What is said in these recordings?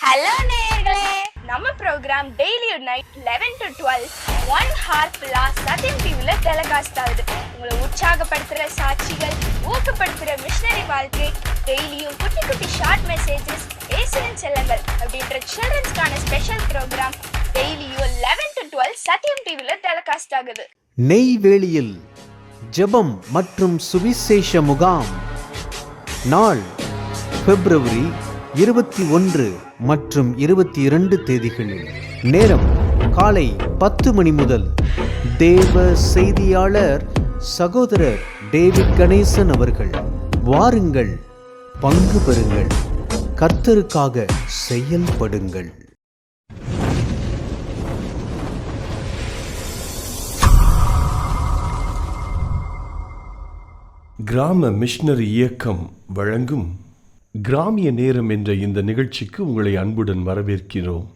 Hello நேயர்களே, நம்ம program daily night 11 to 12 1 hour plus சத்தியம் டிவில டெலிகாஸ்ட் ஆகுது. உங்களை உற்சாகப்படுத்துற சாட்சிகள், ஊக்கப்படுத்துற மிஷனரி வாழ்க்கை, டெய்லியும் குட்டி குட்டி ஷார்ட் மெசேஜஸ், ஏசுவின் செல்லங்கள் அப்படின்ற சில்ட்ரன்ஸ்க்கான ஸ்பெஷல் ப்ரோக்ராம் டெய்லியும் 11 to 12 சத்தியம் டிவில டெலிகாஸ்ட் ஆகுது. நெய்வேலியில் ஜெபம் மற்றும் சுவிசேஷ முகாம் நாள் பிப்ரவரி 21 மற்றும் 22 தேதிகளில். நேரம் காலை 10 மணி முதல். தேவ செய்தியாளர் சகோதரர் டேவிட் கணேசன் அவர்கள். வாருங்கள், பங்கு பெறுங்கள், கர்த்தருக்காக செயல்படுங்கள். கிராம மிஷனரி இயக்கம் வழங்கும் கிராமிய நேரம் என்ற இந்த நிகழ்ச்சிக்கு உங்களை அன்புடன் வரவேற்கிறோம்.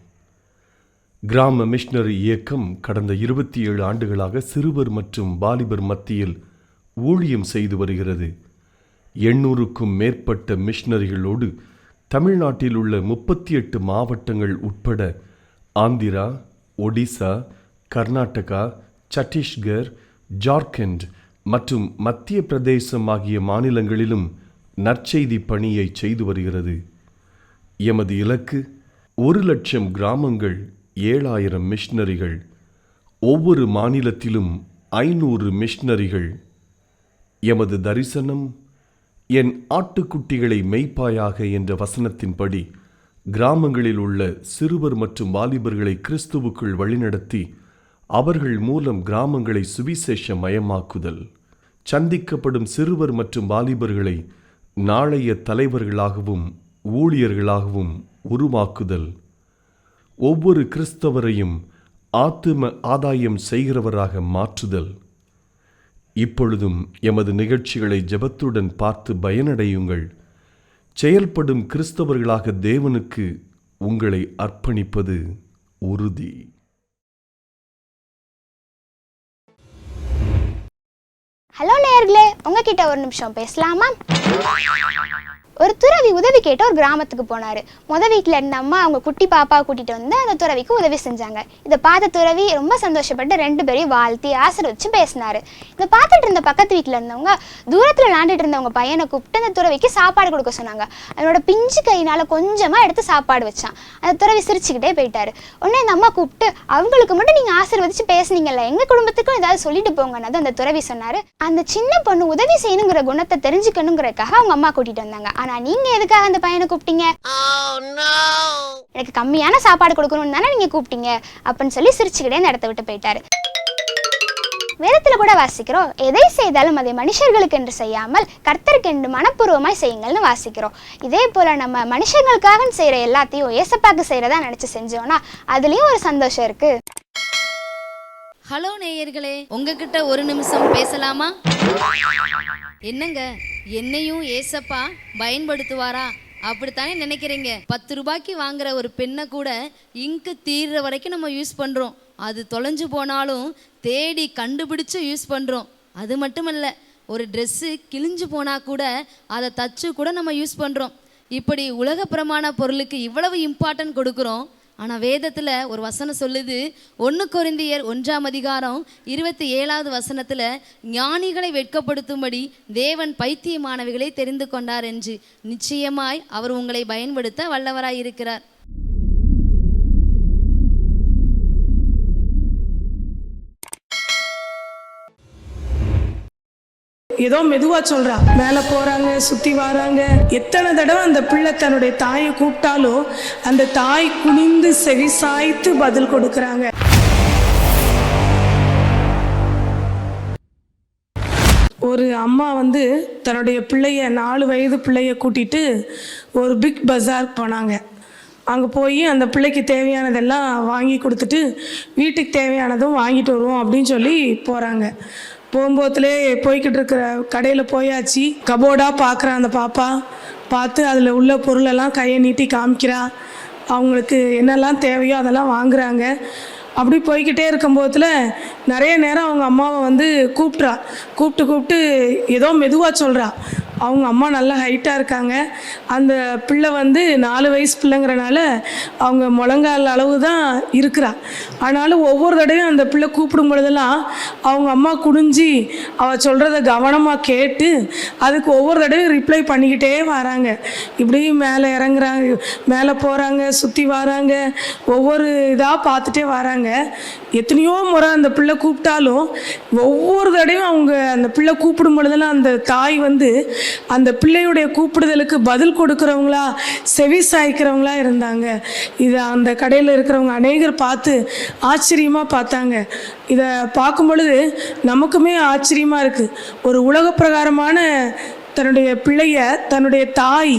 கிராம மிஷனரி இயக்கம் கடந்த 27 ஆண்டுகளாக சிறுவர் மற்றும் வாலிபர் மத்தியில் ஊழியம் செய்து வருகிறது. 800க்கும் மேற்பட்ட மிஷனரிகளோடு தமிழ்நாட்டில் உள்ள 38 மாவட்டங்கள் உட்பட ஆந்திரா, ஒடிசா, கர்நாடகா, சத்தீஸ்கர், ஜார்க்கண்ட் மற்றும் மத்திய பிரதேசம் ஆகிய மாநிலங்களிலும் நற்செய்தி பணியை செய்து வருகிறது. எமது இலக்கு 1,00,000 கிராமங்கள், 7,000 மிஷனரிகள், ஒவ்வொரு மாநிலத்திலும் 500 மிஷனரிகள். எமது தரிசனம், என் ஆட்டுக்குட்டிகளை மெய்ப்பாயாக என்ற வசனத்தின்படி கிராமங்களில் உள்ள சிறுவர் மற்றும் வாலிபர்களை கிறிஸ்துவுக்குள் வழிநடத்தி அவர்கள் மூலம் கிராமங்களை சுவிசேஷ மயமாக்குதல். சந்திக்கப்படும் சிறுவர் மற்றும் வாலிபர்களை நாளைய தலைவர்களாகவும் ஊழியர்களாகவும் உருவாக்குதல். ஒவ்வொரு கிறிஸ்தவரையும் ஆத்தும ஆதாயம் செய்கிறவராக மாற்றுதல். இப்பொழுதும் எமது நிகழ்ச்சிகளை ஜெபத்துடன் பார்த்து பயனடையுங்கள். செயல்படும் கிறிஸ்தவர்களாக தேவனுக்கு உங்களை அர்ப்பணிப்பது உறுதி. ஹலோ நேயர்களே, உங்ககிட்ட ஒரு நிமிஷம் பேசலாமா? ஒரு துறவி உதவி கேட்டு ஒரு கிராமத்துக்கு போனாரு. வீட்டில் இருந்த அம்மா அவங்க குட்டி பாப்பா கூட்டிட்டு வந்து அந்த துறவிக்கு உதவி செஞ்சாங்க. இதை பார்த்த துறவி ரொம்ப சந்தோஷப்பட்டு 2 பேரையும் வாழ்த்தி ஆசீர்வதிச்சு பேசினாரு. இதை பார்த்துட்டு இருந்த பக்கத்து வீட்டில் இருந்தவங்க தூரத்தில் விளாண்டுட்டு இருந்தவங்க பையனை கூப்பிட்டு அந்த துறவிக்கு சாப்பாடு கொடுக்க சொன்னாங்க. அவனோட பிஞ்சு கையினால கொஞ்சமா எடுத்து சாப்பாடு வச்சான். அந்த துறவி சிரிச்சுக்கிட்டே போயிட்டாரு. உடனே அந்த அம்மா கூப்பிட்டு, அவங்களுக்கு மட்டும் நீங்க ஆசீர்வதிச்சு பேசுனீங்கல்ல, எங்க குடும்பத்துக்கும் ஏதாவது சொல்லிட்டு போங்கன்னு அந்த துறவி சொன்னாரு. அந்த சின்ன பொண்ணு உதவி செய்யணுங்கிற குணத்தை தெரிஞ்சுக்கணுங்கிறதுக்காக அவங்க அம்மா கூட்டிட்டு வந்தாங்க. ஆனா நீங்க எதுக்காக அந்த பையனை கூப்பிட்டீங்க? எனக்கு கம்மியான சாப்பாடு கொடுக்கணும்னு தானே நீங்க கூப்பிட்டீங்க அப்படின்னு சொல்லி சிரிச்சுக்கிட்டே அந்த இடத்த விட்டு போயிட்டாரு. வேதத்துல கூட வாசிக்கிறோம், எதை செய்தாலும் அதை மனுஷர்களுக்கு என்று செய்யாமல் கர்த்தருக்கு என்று மனப்பூர்வமாய் செய்யுங்கள்னு வாசிக்கிறோம். இதே போல நம்ம மனுஷங்களுக்காக செய்யற எல்லாத்தையும் ஏசப்பாக்கு செய்யறதா நினைச்சு செஞ்சோம்னா அதுலயும் ஒரு சந்தோஷம் இருக்கு. ஹலோ நேயர்களே, உங்ககிட்ட ஒரு நிமிஷம் பேசலாமா? என்னங்க, என்னையும் ஏசப்பா பயன்படுத்துவாரா அப்படித்தானே நினைக்கிறீங்க? 10 ரூபாய்க்கு வாங்குற ஒரு பெண்ணை கூட இங்கு தீர்ற வரைக்கும் நம்ம யூஸ் பண்றோம். அது தொலைஞ்சு போனாலும் தேடி கண்டுபிடிச்சு யூஸ் பண்றோம். அது மட்டும் இல்ல, ஒரு ட்ரெஸ்ஸு கிழிஞ்சு போனா கூட அதை தச்சு கூட நம்ம யூஸ் பண்றோம். இப்படி உலக பிரமாண பொருளுக்கு இவ்வளவு இம்பார்ட்டன்ட் கொடுக்குறோம். ஆனால் வேதத்தில் ஒரு வசனம் சொல்லுது, 1 கொரிந்தியர் 1ஆம் அதிகாரம் 27வது வசனத்தில், ஞானிகளை வெட்கப்படுத்தும்படி தேவன் பைத்தியமானவைகளை தெரிந்து கொண்டார் என்று. நிச்சயமாய் அவர் உங்களை பயன்படுத்த வல்லவராய் இருக்கிறார். ஏதோ மெதுவா சொல்றா, மேல போறாங்க, சுத்தி வராங்க. எத்தனை தடவை அந்த பிள்ளை தன்னுடைய தாயை கூப்பிட்டாலும் அந்த தாய் குனிந்து செவி சாய்த்து பதில் கொடுக்கறாங்க. ஒரு அம்மா தன்னுடைய பிள்ளைய 4 வயது பிள்ளைய கூட்டிட்டு ஒரு பிக் பஜார் போனாங்க. அங்கே போய் அந்த பிள்ளைக்கு தேவையானதெல்லாம் வாங்கி கொடுத்துட்டு வீட்டுக்கு தேவையானதும் வாங்கிட்டு வருவோம் அப்படின்னு சொல்லி போகிறாங்க. போகும்போதுலே போய்கிட்டு இருக்கிற கடையில் போயாச்சு. கபோர்டாக பார்க்குற அந்த பாப்பா பார்த்து அதில் உள்ள பொருளெல்லாம் கையை நீட்டி காமிக்கிறா. அவங்களுக்கு என்னெல்லாம் தேவையோ அதெல்லாம் வாங்குறாங்க. அப்படி போய்கிட்டே இருக்கும்போதுல நிறைய நேரம் அவங்க அம்மாவை கூப்பிட்டு ஏதோ மெதுவாக சொல்கிறா. அவங்க அம்மா நல்லா ஹைட்டாக இருக்காங்க. அந்த பிள்ளை வந்து 4 வயசு பிள்ளைங்கிறனால அவங்க முழங்கால் அளவு தான் இருக்கிறா. ஆனாலும் ஒவ்வொரு தடவையும் அந்த பிள்ளை கூப்பிடும் பொழுதெல்லாம் அவங்க அம்மா குனிஞ்சி அவள் சொல்கிறத கவனமாக கேட்டு அதுக்கு ஒவ்வொரு தடவையும் ரிப்ளை பண்ணிக்கிட்டே வராங்க. இப்படி மேலே இறங்குறாங்க, மேலே போகிறாங்க, சுற்றி வராங்க, ஒவ்வொரு இதாக பார்த்துட்டே வராங்க. எத்தனையோ முறை அந்த பிள்ளை கூப்பிட்டாலும் ஒவ்வொரு தடவையும் அவங்க அந்த பிள்ளை கூப்பிடும் பொழுதெல்லாம் அந்த தாய் வந்து அந்த பிள்ளையுடைய கூப்பிடுதலுக்கு பதில் கொடுக்குறவங்களா, செவி சாய்க்கிறவங்களா இருந்தாங்க. இதை அந்த கடையில் இருக்கிறவங்க அநேகர் பார்த்து ஆச்சரியமாக பார்த்தாங்க. இதை பார்க்கும் பொழுது நமக்குமே ஆச்சரியமாக இருக்குது. ஒரு உலக பிரகாரமான தன்னுடைய பிள்ளைய தன்னுடைய தாய்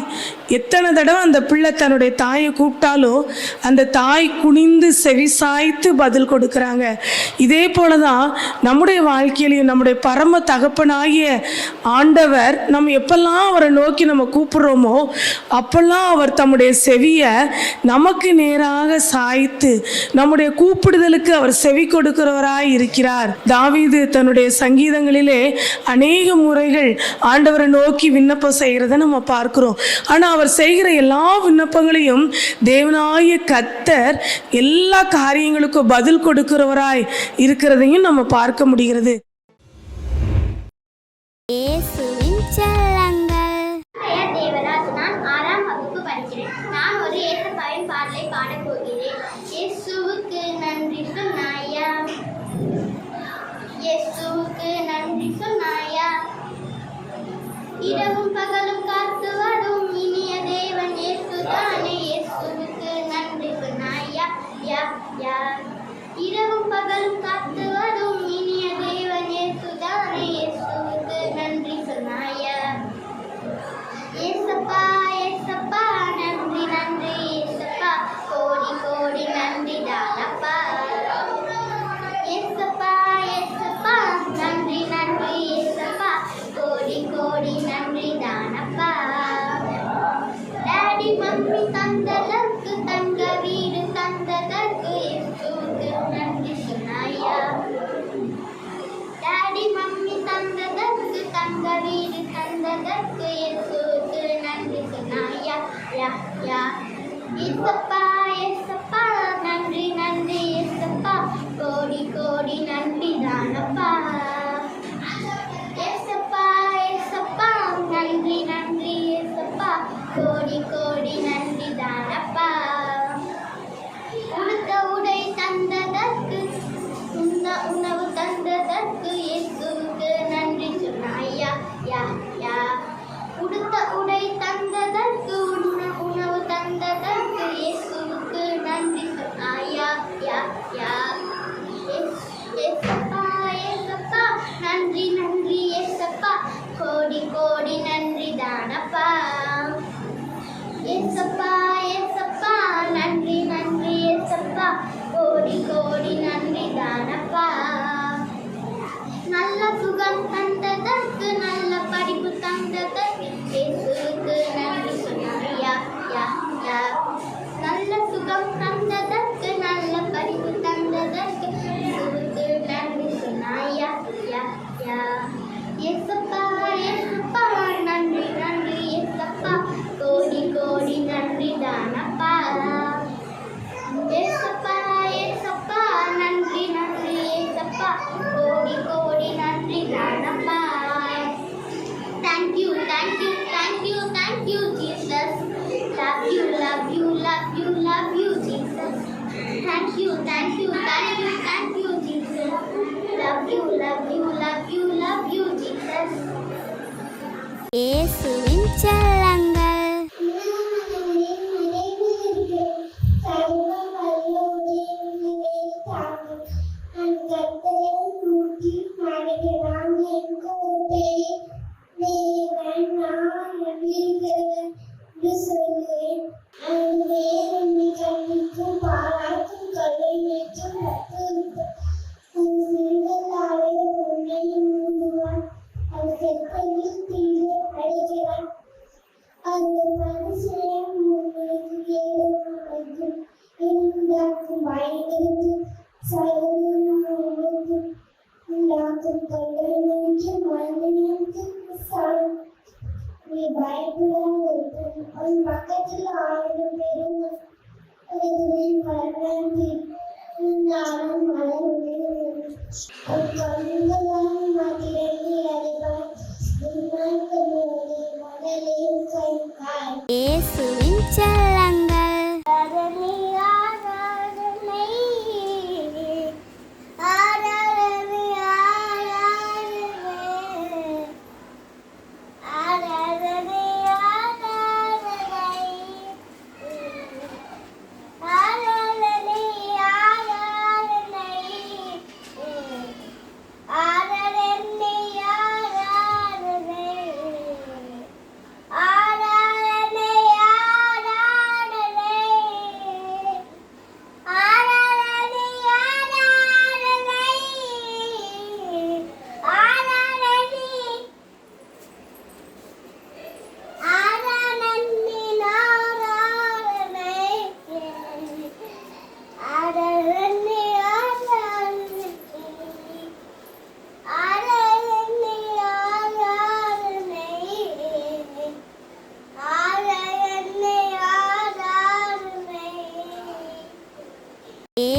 எத்தனை தடவை அந்த பிள்ளை தன்னுடைய தாயை கூப்பிட்டாலும் அந்த தாய் குனிந்து செவி சாய்த்து பதில் கொடுக்குறாங்க. இதே போல தான் நம்முடைய வாழ்க்கையிலையும் நம்முடைய பரம தகப்பனாகிய ஆண்டவர் நம்ம எப்பெல்லாம் அவரை நோக்கி நம்ம கூப்பிட்றோமோ அப்பெல்லாம் அவர் தம்முடைய செவியை நமக்கு நேராக சாய்த்து நம்முடைய கூப்பிடுதலுக்கு அவர் செவி கொடுக்கிறவராய் இருக்கிறார். தாவீது தன்னுடைய சங்கீதங்களிலே அநேக முறைகள் ஆண்டவரை நோக்கி விண்ணப்பம் செய்கிறத நம்ம பார்க்கிறோம். ஆனால் அவர் செய்கிற எல்லா விண்ணப்பங்களையும் தேவனாகிய கர்த்தர் எல்லா காரியங்களுக்கும் பதில் கொடுக்கிறவராய் இருக்கிறதையும் நம்ம பார்க்க முடிகிறது. இயேசுவின் செல்லங்கள். பெயர் தேவராஜ். நான் 6ஆம் வகுப்பு படிக்கிறேன். நான் ஒரு ஏசப்பாவின் பாடலை பாடப் போகிறேன். இயேசுவுக்கு நன்றி சொன்னாயா, இயேசுவுக்கு நன்றி சொன்னாயா, இரவும் பகலும் காத்து வரும் இனிய தேவன் இயேசுதானே, இயேசுவுக்கு நன்றி சொன்னாயா, யா யா. இரவும் பகலும் காத்து வரும் இனிய தேவன் இயேசுதானே, இயேசுவுக்கு நன்றி சொன்னாயா. ஏசப்பா ஏசப்பா நன்றி நன்றி ஏசப்பா, கோடி கோடி நன்றி தானப்பா. ஏசப்பா ஏசப்பா நன்றி நன்றி ஏசப்பா, கோடி கோடி நன்றி தானப்பா. டாடி மம்மி தந்ததற்கு, தங்க வீடு தந்ததற்கு இயேசுவுக்கு நன்றி சொன்னாயா. டாடி மம்மி தந்ததற்கு, தங்க வீடு தந்ததற்கு இயேசுவுக்கு நன்றி சொன்னாயா, யா யா. ஏசப்பா ஏசப்பா நன்றி நன்றி ஏசப்பா, கோடி கோடி நன்றி தானப்பா. ஏசப்பா ஏசப்பா நன்றி நன்றி ஏசப்பா, கோடி கோடி நன்றி தானப்பா. உடுத்த உடை தந்ததற்கு, உணவு தந்ததற்கு இயேசுவுக்கு நன்றி சொன்னாயா, யா யா. உடுத்த உடை தந்ததற்கு, உணவு தந்ததற்கு இயேசு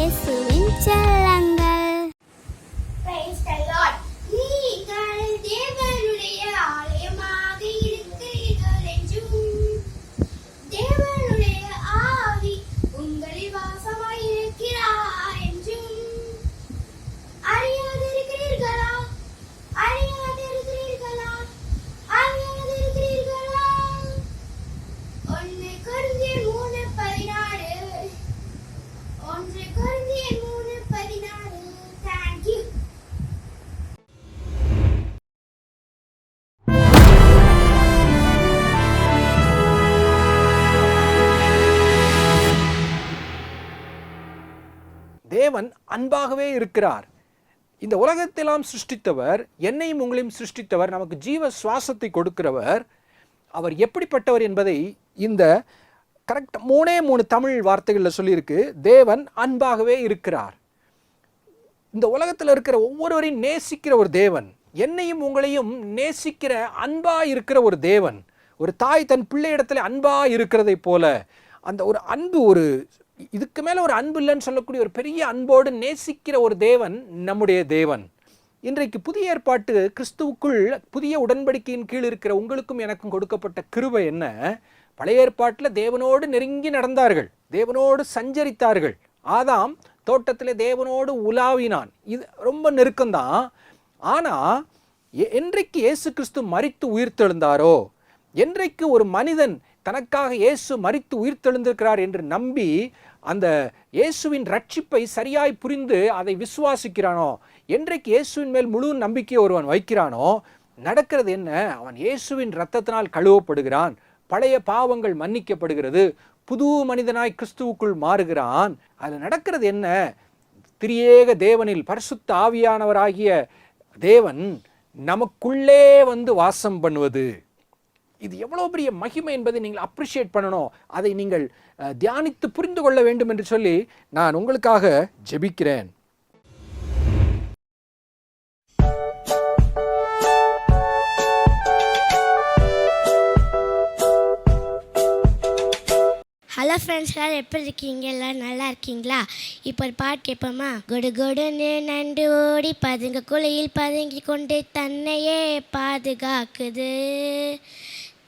இயேசுவின் செல்லங்கள். Praise the Lord. நீங்கள் தேவனுடைய ஆலயமாக இருக்கிறீர்கள் என்றும் தேவனுடைய ஆவி உங்களில் வாசமாய் இருக்கிறார் என்றும் அறியாதிருக்கிறீர்களா? அறியாதிருக்கிறீர்களா? அறியாதிருக்கிறீர்களா? 1 கொரிந்தியர் 3:16. 1 கொரிந்தியர் 3:16. Thank you. தேவன் அன்பாகவே இருக்கிறார். இந்த உலகத்தெல்லாம் சிருஷ்டித்தவர், என்னையும் உங்களையும் சிருஷ்டித்தவர், நமக்கு ஜீவ சுவாசத்தை கொடுக்கிறவர். அவர் எப்படிப்பட்டவர் என்பதை இந்த கரெக்ட் 3 தமிழ் வார்த்தைகளில் சொல்லியிருக்கு. தேவன் அன்பாகவே இருக்கிறார். இந்த உலகத்தில் இருக்கிற ஒவ்வொருவரையும் நேசிக்கிற ஒரு தேவன், என்னையும் உங்களையும் நேசிக்கிற அன்பா இருக்கிற ஒரு தேவன். ஒரு தாய் தன் பிள்ளை இடத்துல அன்பா இருக்கிறதை போல அந்த ஒரு அன்பு, ஒரு இதுக்கு மேலே ஒரு அன்பு இல்லைன்னு சொல்லக்கூடிய ஒரு பெரிய அன்போடு நேசிக்கிற ஒரு தேவன் நம்முடைய தேவன். இன்றைக்கு புதிய ஏற்பாட்டு கிறிஸ்துவுக்குள் புதிய உடன்படிக்கையின் கீழ் இருக்கிற உங்களுக்கும் எனக்கும் கொடுக்கப்பட்ட கிருபை என்ன? பழைய ஏற்பாட்டில் தேவனோடு நெருங்கி நடந்தார்கள், தேவனோடு சஞ்சரித்தார்கள். ஆதாம் தோட்டத்தில் தேவனோடு உலாவினான், இது ரொம்ப நெருக்கம்தான். ஆனால் என்றைக்கு இயேசு கிறிஸ்து மரித்து உயிர்த்தெழுந்தாரோ, என்றைக்கு ஒரு மனிதன் தனக்காக இயேசு மரித்து உயிர்த்தெழுந்திருக்கிறார் என்று நம்பி அந்த இயேசுவின் ரட்சிப்பை சரியாய் புரிந்து அதை விசுவாசிக்கிறானோ, என்றைக்கு இயேசுவின் மேல் முழு நம்பிக்கையை ஒருவன் வைக்கிறானோ, நடக்கிறது என்ன? அவன் இயேசுவின் இரத்தத்தினால் கழுவப்படுகிறான், பழைய பாவங்கள் மன்னிக்கப்படுகிறது, புது மனிதனாய் கிறிஸ்துவுக்குள் மாறுகிறான். அது நடக்கிறது என்ன? திரியேக தேவனில் பரிசுத்த ஆவியானவராகிய தேவன் நமக்குள்ளே வந்து வாசம் பண்ணுவது. இது எவ்வளோ பெரிய மகிமை என்பதை நீங்கள் அப்ரிஷியேட் பண்ணணும். அதை நீங்கள் தியானித்து புரிந்து கொள்ள வேண்டும் என்று சொல்லி நான் உங்களுக்காக ஜெபிக்கிறேன். ஹலோ ஃப்ரெண்ட்ஸ், எல்லாரும் எப்படி இருக்கீங்க? எல்லோரும் நல்லா இருக்கீங்களா? இப்போ ஒரு பாட்டு கேட்போமா? கொடு கொடுன்னு நண்டு ஓடி பதுங்க குழியில் பதுங்கி கொண்டு தன்னையே பாதுகாக்குது.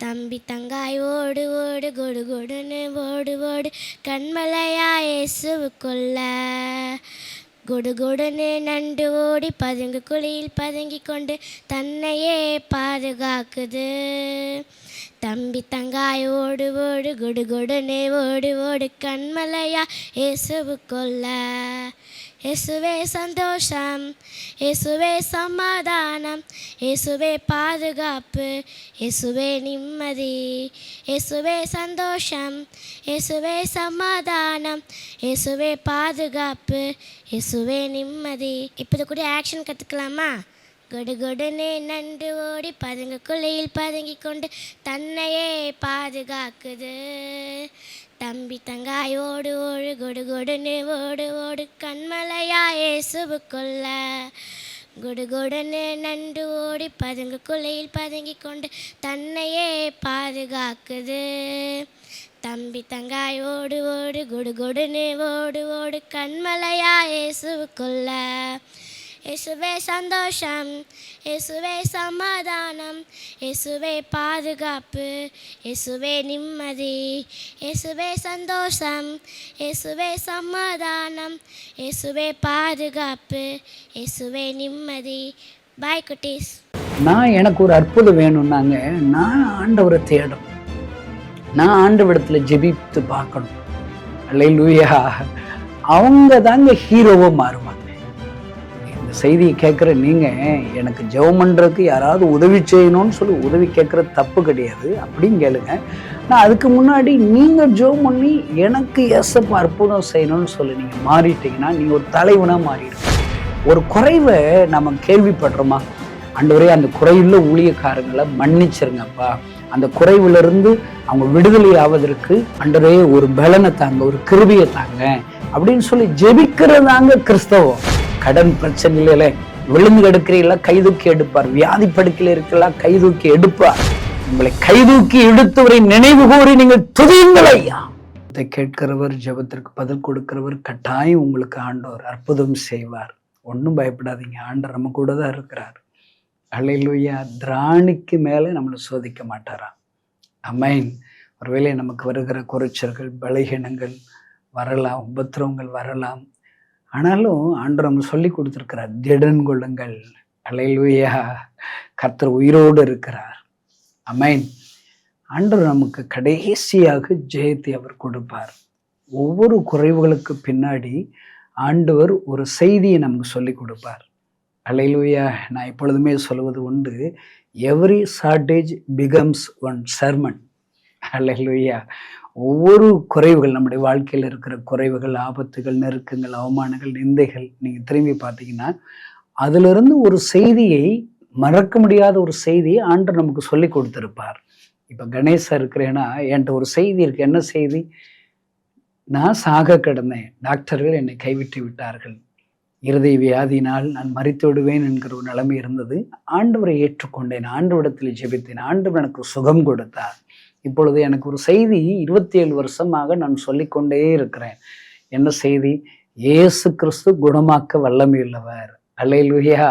தம்பி தங்காய் ஓடு ஓடு கொடு கொடுன்னு ஓடு ஓடு கண்மலையா இயேசுவுக்குள்ள. கொடு கொடுன்னு நண்டு ஓடி பதுங்கு குழியில் பதுங்கி கொண்டு தன்னையே பாதுகாக்குது. தம்பி தங்காய் ஓடு ஓடு கொடு கொடுன்னு ஓடு ஓடு கண்மலையா இயேசுவுக்குள்ள. இயேசுவே சந்தோஷம், இயேசுவே சமாதானம், இயேசுவே பாதுகாப்பு, இயேசுவே நிம்மதி. இயேசுவே சந்தோஷம், இயேசுவே சமாதானம், இயேசுவே பாதுகாப்பு, இயேசுவே நிம்மதி. இப்போ கூட ஆக்ஷன் கற்றுக்கலாமா? கொடு கொடுன்னு நண்டு ஓடி பதுங்கு குழியில் பதுங்கி கொண்டு தன்னையே பாதுகாக்குது. தம்பி தங்காய் ஓடு ஓடு கொடு கொடுன்னு ஓடு ஓடு கண்மலையா இயேசுவுக்குள்ள. கொடு கொடுன்னு நண்டு ஓடி பதுங்கு குழியில் பதுங்கி கொண்டு தன்னையே பாதுகாக்குது. தம்பி தங்காய் ஓடு ஓடு கொடு கொடுன்னு ஓடு ஓடு கண்மலையா இயேசுவுக்குள்ள. இயேசுவே சந்தோஷம், இயேசுவே சமாதானம், இயேசுவே பாதுகாப்பு, இயேசுவே நிம்மதி. இயேசுவே சந்தோஷம், இயேசுவே சமாதானம், இயேசுவே பாதுகாப்பு, இயேசுவே நிம்மதி. பாய் குட்டீஸ். நான் எனக்கு ஒரு அற்புதம் வேணும்னாங்க, நான் ஆண்டவரை தேடணும், நான் ஆண்டவரிடத்துல ஜெபித்து பார்க்கணும். அல்லேலூயா. அவங்க தாங்க ஹீரோவா மாறுவாங்க. செய்தியை கேட்குற நீங்கள் எனக்கு ஜெபம் பண்ணுறதுக்கு யாராவது உதவி செய்யணும்னு சொல்லி உதவி கேட்குறது தப்பு கிடையாது, அப்படின்னு கேளுங்க. நான் அதுக்கு முன்னாடி நீங்கள் ஜெபம் பண்ணி எனக்கு ஏசப்பா அற்புதம் செய்யணும்னு சொல்லி நீங்கள் மாறிட்டீங்கன்னா நீங்கள் ஒரு தலைவனாக மாறிடுங்க. ஒரு குறைவை நம்ம கேள்விப்படுறோமா? ஆண்டவரே அந்த குறையுள்ள ஊழியக்காரங்களை மன்னிச்சிருங்கப்பா, அந்த குறைவிலிருந்து அவங்க விடுதலை ஆவதற்கு ஆண்டவரே ஒரு பலனை தாங்க, ஒரு கிருபையை தாங்க அப்படின்னு சொல்லி ஜெபிக்கிறதாங்க கிறிஸ்தவம். கடன் பிரச்சனையில விழுந்து எடுக்கிறீங்களா, கைதூக்கி எடுப்பார். வியாதி படுக்கையில் இருக்கலாம், கைதூக்கி எடுப்பார். உங்களை கைதூக்கி எடுத்தவரை நினைவு கூறி நீங்கள் துதியுங்கள் ஐயா. இதை கேட்கிறவர், ஜெபத்திற்கு பதில் கொடுக்கிறவர், கட்டாயம் உங்களுக்கு ஆண்டவர் அற்புதம் செய்வார். ஒன்றும் பயப்படாதீங்க, ஆண்டவர் நம்ம கூட தான் இருக்கிறார். அல்லேலூயா. திராணிக்கு மேலே நம்மளை சோதிக்க மாட்டாராம். ஆமென். ஒருவேளை நமக்கு வருகிற குறைச்சல்கள், பலகீனங்கள் வரலாம், உபத்திரவங்கள் வரலாம். ஆனாலும் ஆண்டவர் நம்ம சொல்லி கொடுத்துருக்கிறார், திடன் கொள்ளுங்கள். அல்லேலூயா. கர்த்தர் உயிரோடு இருக்கிறார். ஆமென். ஆண்டவர் நமக்கு கடைசியாக ஜெயத்தை அவர் கொடுப்பார். ஒவ்வொரு குறைவுகளுக்கு பின்னாடி ஆண்டவர் ஒரு செய்தியை நமக்கு சொல்லி கொடுப்பார். அல்லேலூயா. நான் எப்பொழுதுமே சொல்வது உண்டு, every shortage becomes one sermon. Hallelujah. ஒவ்வொரு குறைவுகள், நம்முடைய வாழ்க்கையில் இருக்கிற குறைவுகள், ஆபத்துகள், நெருக்கங்கள், அவமானங்கள், நிந்தைகள், நீங்கள் திரும்பி பார்த்தீங்கன்னா அதிலிருந்து ஒரு செய்தியை, மறக்க முடியாத ஒரு செய்தியை ஆண்டவர் நமக்கு சொல்லி கொடுத்துருப்பார். இப்போ கணேசா இருக்கிறேன்னா என்கிட்ட ஒரு செய்தி இருக்கு. என்ன செய்தி? நான் சாக கிடந்தேன், டாக்டர்கள் என்னை கைவிட்டு விட்டார்கள், இருதய வியாதியினால் நான் மரித்து விடுவேன் என்கிற ஒரு நிலைமை இருந்தது. ஆண்டவரை ஏற்றுக்கொண்டேன், ஆண்டவரிடத்தில் ஜெபித்தேன், ஆண்டவர் எனக்கு சுகம் கொடுத்தார். இப்பொழுது எனக்கு ஒரு செய்தி 27 வருஷமாக நான் சொல்லிக்கொண்டே இருக்கிறேன். என்ன செய்தி? இயேசு கிறிஸ்து குணமாக்க வல்லமையுள்ளவர். அல்லேலூயா.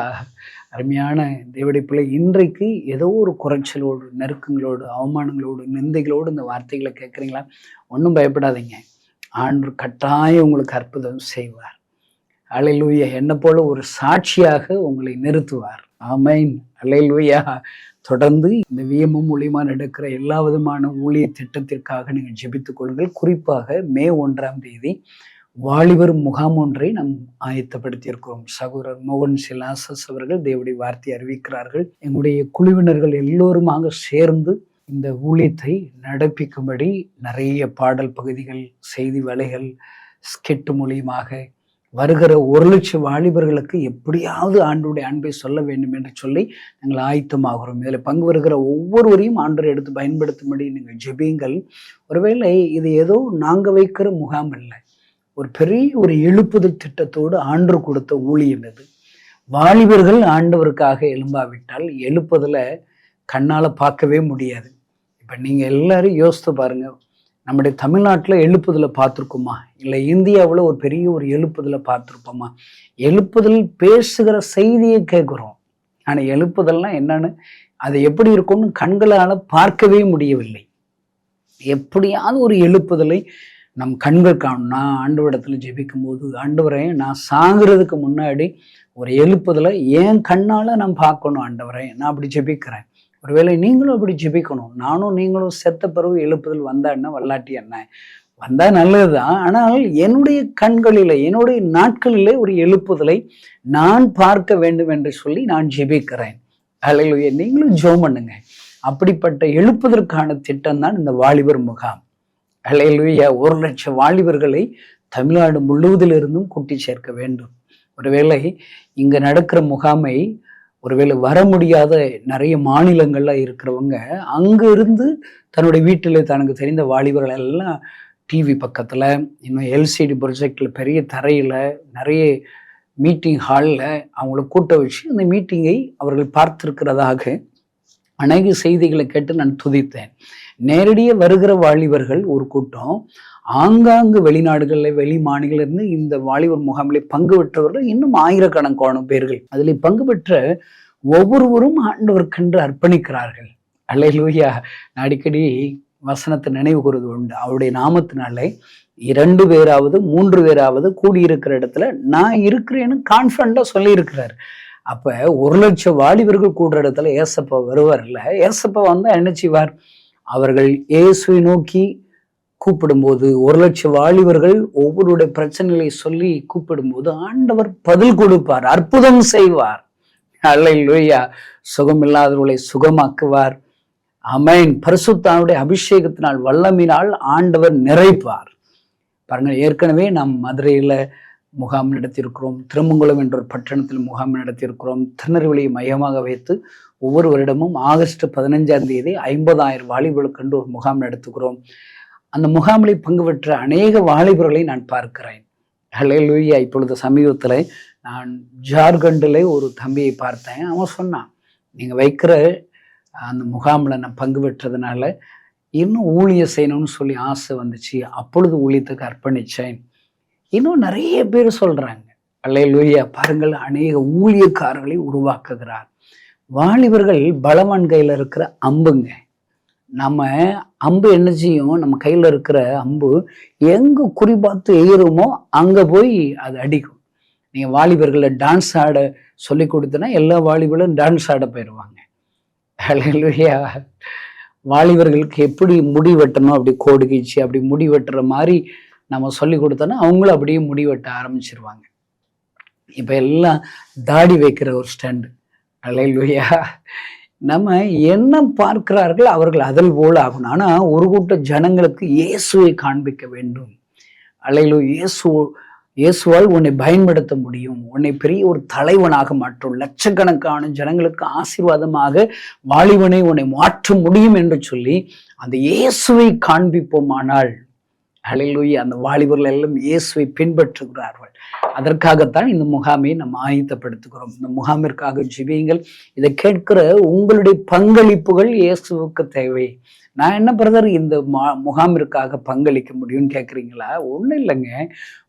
அருமையான தேவனுடைய பிள்ளை, இன்றைக்கு ஏதோ ஒரு குறைச்சலோடு, நெருக்கங்களோடு, அவமானங்களோடு, நிந்தைகளோடு இந்த வார்த்தைகளை கேட்குறீங்களா? ஒன்றும் பயப்படாதீங்க, ஆண்டவர் கட்டாயம் உங்களுக்கு அற்புதம் செய்வார். அல்லேலூயா. என்ன போல ஒரு சாட்சியாக உங்களை நிறுத்துவார். ஆமென். அல்லேலூயா. தொடர்ந்து இந்த விஎம்எம் மூலியமா நடக்கிற எல்லா விதமான ஊழிய திட்டத்திற்காக நீங்கள் ஜெபித்துக் கொள்ளுங்கள். குறிப்பாக மே 1ஆம் தேதி வாலிபர் முகாம் ஒன்றை நாம் ஆயத்தப்படுத்தியிருக்கிறோம். சகோதரர் மோகன் சிலாசஸ் அவர்கள் தேவனுடைய வார்த்தை அறிவிக்கிறார்கள். எங்களுடைய குழுவினர்கள் எல்லோருமாக சேர்ந்து இந்த ஊழியத்தை நடப்பிக்கும்படி நிறைய பாடல் பகுதிகள், செய்தி வேலைகள், ஸ்கெட் மூலியமாக வருகிற 1,00,000 வாலிபர்களுக்கு எப்படியாவது ஆண்டவருடைய அன்பை சொல்ல வேண்டும் என்று சொல்லி நாங்கள் ஆயத்தமாகிறோம். இதில் பங்கு வருகிற ஒவ்வொருவரையும் ஆண்டவர் எடுத்து பயன்படுத்தும்படி நீங்கள் ஜெபியுங்கள். ஒருவேளை இது ஏதோ நாங்கள் வைக்கிற முகாம் இல்லை, ஒரு பெரிய ஒரு எழுப்புதல் திட்டத்தோடு ஆண்டவர் கொடுத்த ஊழியம் இது. வாலிபர்கள் ஆண்டவருக்காக எழும்பாவிட்டால் எழுப்புதலை கண்ணால் பார்க்கவே முடியாது. இப்போ நீங்கள் எல்லாரும் யோசித்து பாருங்க, நம்முடைய தமிழ்நாட்டில் எழுப்புதலை பார்த்துருக்கோமா? இல்லை இந்தியாவில் ஒரு பெரிய ஒரு எழுப்புதலை பார்த்துருப்போமா? எழுப்புதல் பேசுகிற செய்தியை கேட்குறோம், ஆனால் எழுப்புதல்னால் என்னன்னு, அது எப்படி இருக்கும்னு கண்களால் பார்க்கவே முடியவில்லை. எப்படியாவது ஒரு எழுப்புதலை நம் கண்கள் காணும். நான் ஆண்டவரிடத்தில் ஜெபிக்கும் போது, ஆண்டவரே நான் சாகிறதுக்கு முன்னாடி ஒரு எழுப்புதலை என் கண்ணால் நான் பார்க்கணும் ஆண்டவரே, நான் அப்படி ஜெபிக்கிறேன். ஒருவேளை நீங்களும் அப்படி ஜெபிக்கணும். நானும் நீங்களும் செத்த பிறகு எழுப்புதல் வந்தா என்ன, வல்லாட்டி என்ன, வந்தா நல்லதுதான். ஆனால் என்னுடைய கண்களிலே, என்னுடைய நாட்களிலே ஒரு எழுப்புதலை நான் பார்க்க வேண்டும் என்று சொல்லி நான் ஜெபிக்கிறேன். அல்லேலூயா. நீங்களும் ஜெபம் பண்ணுங்க. அப்படிப்பட்ட எழுப்புதற்கான திட்டம் தான் இந்த வாலிபர் முகாம். அல்லேலூயா. 1,00,000 வாலிபர்களை தமிழ்நாடு முழுவதிலிருந்தும் கூட்டி சேர்க்க வேண்டும். ஒருவேளை இங்க நடக்கிற முகாமை ஒருவேளை வர முடியாத நிறைய மாநிலங்கள்ல இருக்கிறவங்க அங்க இருந்து தன்னுடைய வீட்டில் தனக்கு தெரிந்த வாலிபர்கள் எல்லாம் டிவி பக்கத்துல, இன்னும் எல்சிடி ப்ரொஜெக்ட்ல, பெரிய தரையில, நிறைய மீட்டிங் ஹாலில் அவங்கள கூட்ட வச்சு அந்த மீட்டிங்கை அவர்கள் பார்த்திருக்கிறதாக அநேக செய்திகளை கேட்டு நான் துதித்தேன். நேரடியே வருகிற வாலிபர்கள் ஒரு கூட்டம், ஆங்காங்கு வெளிநாடுகளில், வெளி மாநிலிருந்து இந்த வாலிபர் முகாமில் பங்கு பெற்றவர்கள் இன்னும் ஆயிரக்கணக்கான பேர்கள். அதில் பங்கு பெற்ற ஒவ்வொருவரும் ஆண்டவருக்கென்று அர்ப்பணிக்கிறார்கள். அல்லேலூயா. நான் அடிக்கடி வசனத்தை நினைவு கூறுவது உண்டு, அவருடைய நாமத்தினாலே 2 பேராவது 3 பேராவது கூடியிருக்கிற இடத்துல நான் இருக்கிறேன்னு கான்ஃபிடண்டா சொல்லி இருக்கிறார். அப்ப 1,00,000 வாலிபர்கள் கூடுற இடத்துல ஏசப்பா வருவார்ல, ஏசப்பா வந்தா என்ன செய்வார்? அவர்கள் இயேசுவை நோக்கி கூப்பிடும்போது, 1,00,000 வாலிபர்கள் ஒவ்வொருடைய பிரச்சனைகளை சொல்லி கூப்பிடும்போது ஆண்டவர் பதில் கொடுப்பார், அற்புதம் செய்வார். அல்லேலூயா. சுகம் இல்லாதவர்களை சுகமாக்குவார். ஆமென். பரிசுத்தானுடைய அபிஷேகத்தினால், வல்லமினால் ஆண்டவர் நிறைப்பார். பாருங்கள், ஏற்கனவே நாம் மதுரையில் முகாம் நடத்தியிருக்கிறோம், திருமங்குளம் என்ற ஒரு பட்டணத்தில் முகாம் நடத்தியிருக்கிறோம். திருநெல்வேலியை மையமாக வைத்து ஒவ்வொரு வருடமும் ஆகஸ்ட் 15ஆம் தேதி 50,000 வாலிபர்களுக்கு ஒரு முகாம் நடத்துகிறோம். அந்த முகாமில் பங்கு பெற்ற அநேக வாலிபர்களை நான் பார்க்கிறேன். அல்லேலூயா. இப்பொழுது சமீபத்தில் நான் ஜார்க்கண்டில் ஒரு தம்பியை பார்த்தேன். அவன் சொன்னான், நீங்கள் வைக்கிற அந்த முகாமில் நான் பங்கு பெற்றதுனால இன்னும் ஊழியம் செய்யணும்னு சொல்லி ஆசை வந்துச்சு, அப்பொழுது ஊழியத்துக்கு அர்ப்பணிச்சேன். இன்னும் நிறைய பேர் சொல்றாங்க. அல்லேலூயா. பாருங்கள், அநேக ஊழியக்காரர்களை உருவாக்குகிறார். வாலிபர்கள் பலவான் கையில இருக்கிற அம்புங்க. நம்ம அம்பு என்ன செய்யும்? நம்ம கையில இருக்கிற அம்பு எங்க குறிபார்த்து எகிறோமோ அங்க போய் அது அடிக்கும். நீங்க வாலிபர்களை டான்ஸ் ஆட சொல்லி கொடுத்தனா எல்லா வாலிபர்களும் டான்ஸ் ஆட போயிடுவாங்க. அல்லேலூயா. வாலிபர்களுக்கு எப்படி முடி வெட்டணும், அப்படி கோடு கீச்சு அப்படி முடி வெட்டுற மாதிரி நம்ம சொல்லி கொடுத்தோன்னா அவங்களும் அப்படியே முடி வெட்ட ஆரம்பிச்சிருவாங்க. இப்ப எல்லாம் தாடி வைக்கிற ஒரு ஸ்டாண்டு. அல்லேலூயா. நம்ம என்ன பார்க்கிறார்கள் அவர்கள் அதில் போல ஆகணும். ஆனா ஒரு கூட்ட ஜனங்களுக்கு இயேசுவை காண்பிக்க வேண்டும். அல்லேலூயா. இயேசுவால் உன்னை பயன்படுத்த முடியும், உன்னை பெரிய ஒரு தலைவனாக மாற்றும், லட்சக்கணக்கான ஜனங்களுக்கு ஆசீர்வாதமாக வாலிபனை உன்னை மாற்ற முடியும் என்று சொல்லி அந்த இயேசுவை காண்பிப்போமானால், அல்லேலூயா, அந்த வாலிபர்கள் எல்லாம் இயேசுவை பின்பற்றுகிறார்கள். அதற்காகத்தான் இந்த முகாமை நம்ம ஆயத்தப்படுத்துகிறோம். இந்த முகாமிற்காக ஜெபியுங்கள். இதை கேட்கிற உங்களுடைய பங்களிப்புகள் இயேசுவுக்கு தேவை. நான் என்ன பிரதர் இந்த முகாமிற்காக பங்களிக்க முடியும்னு கேட்குறீங்களா? ஒன்றும் இல்லைங்க.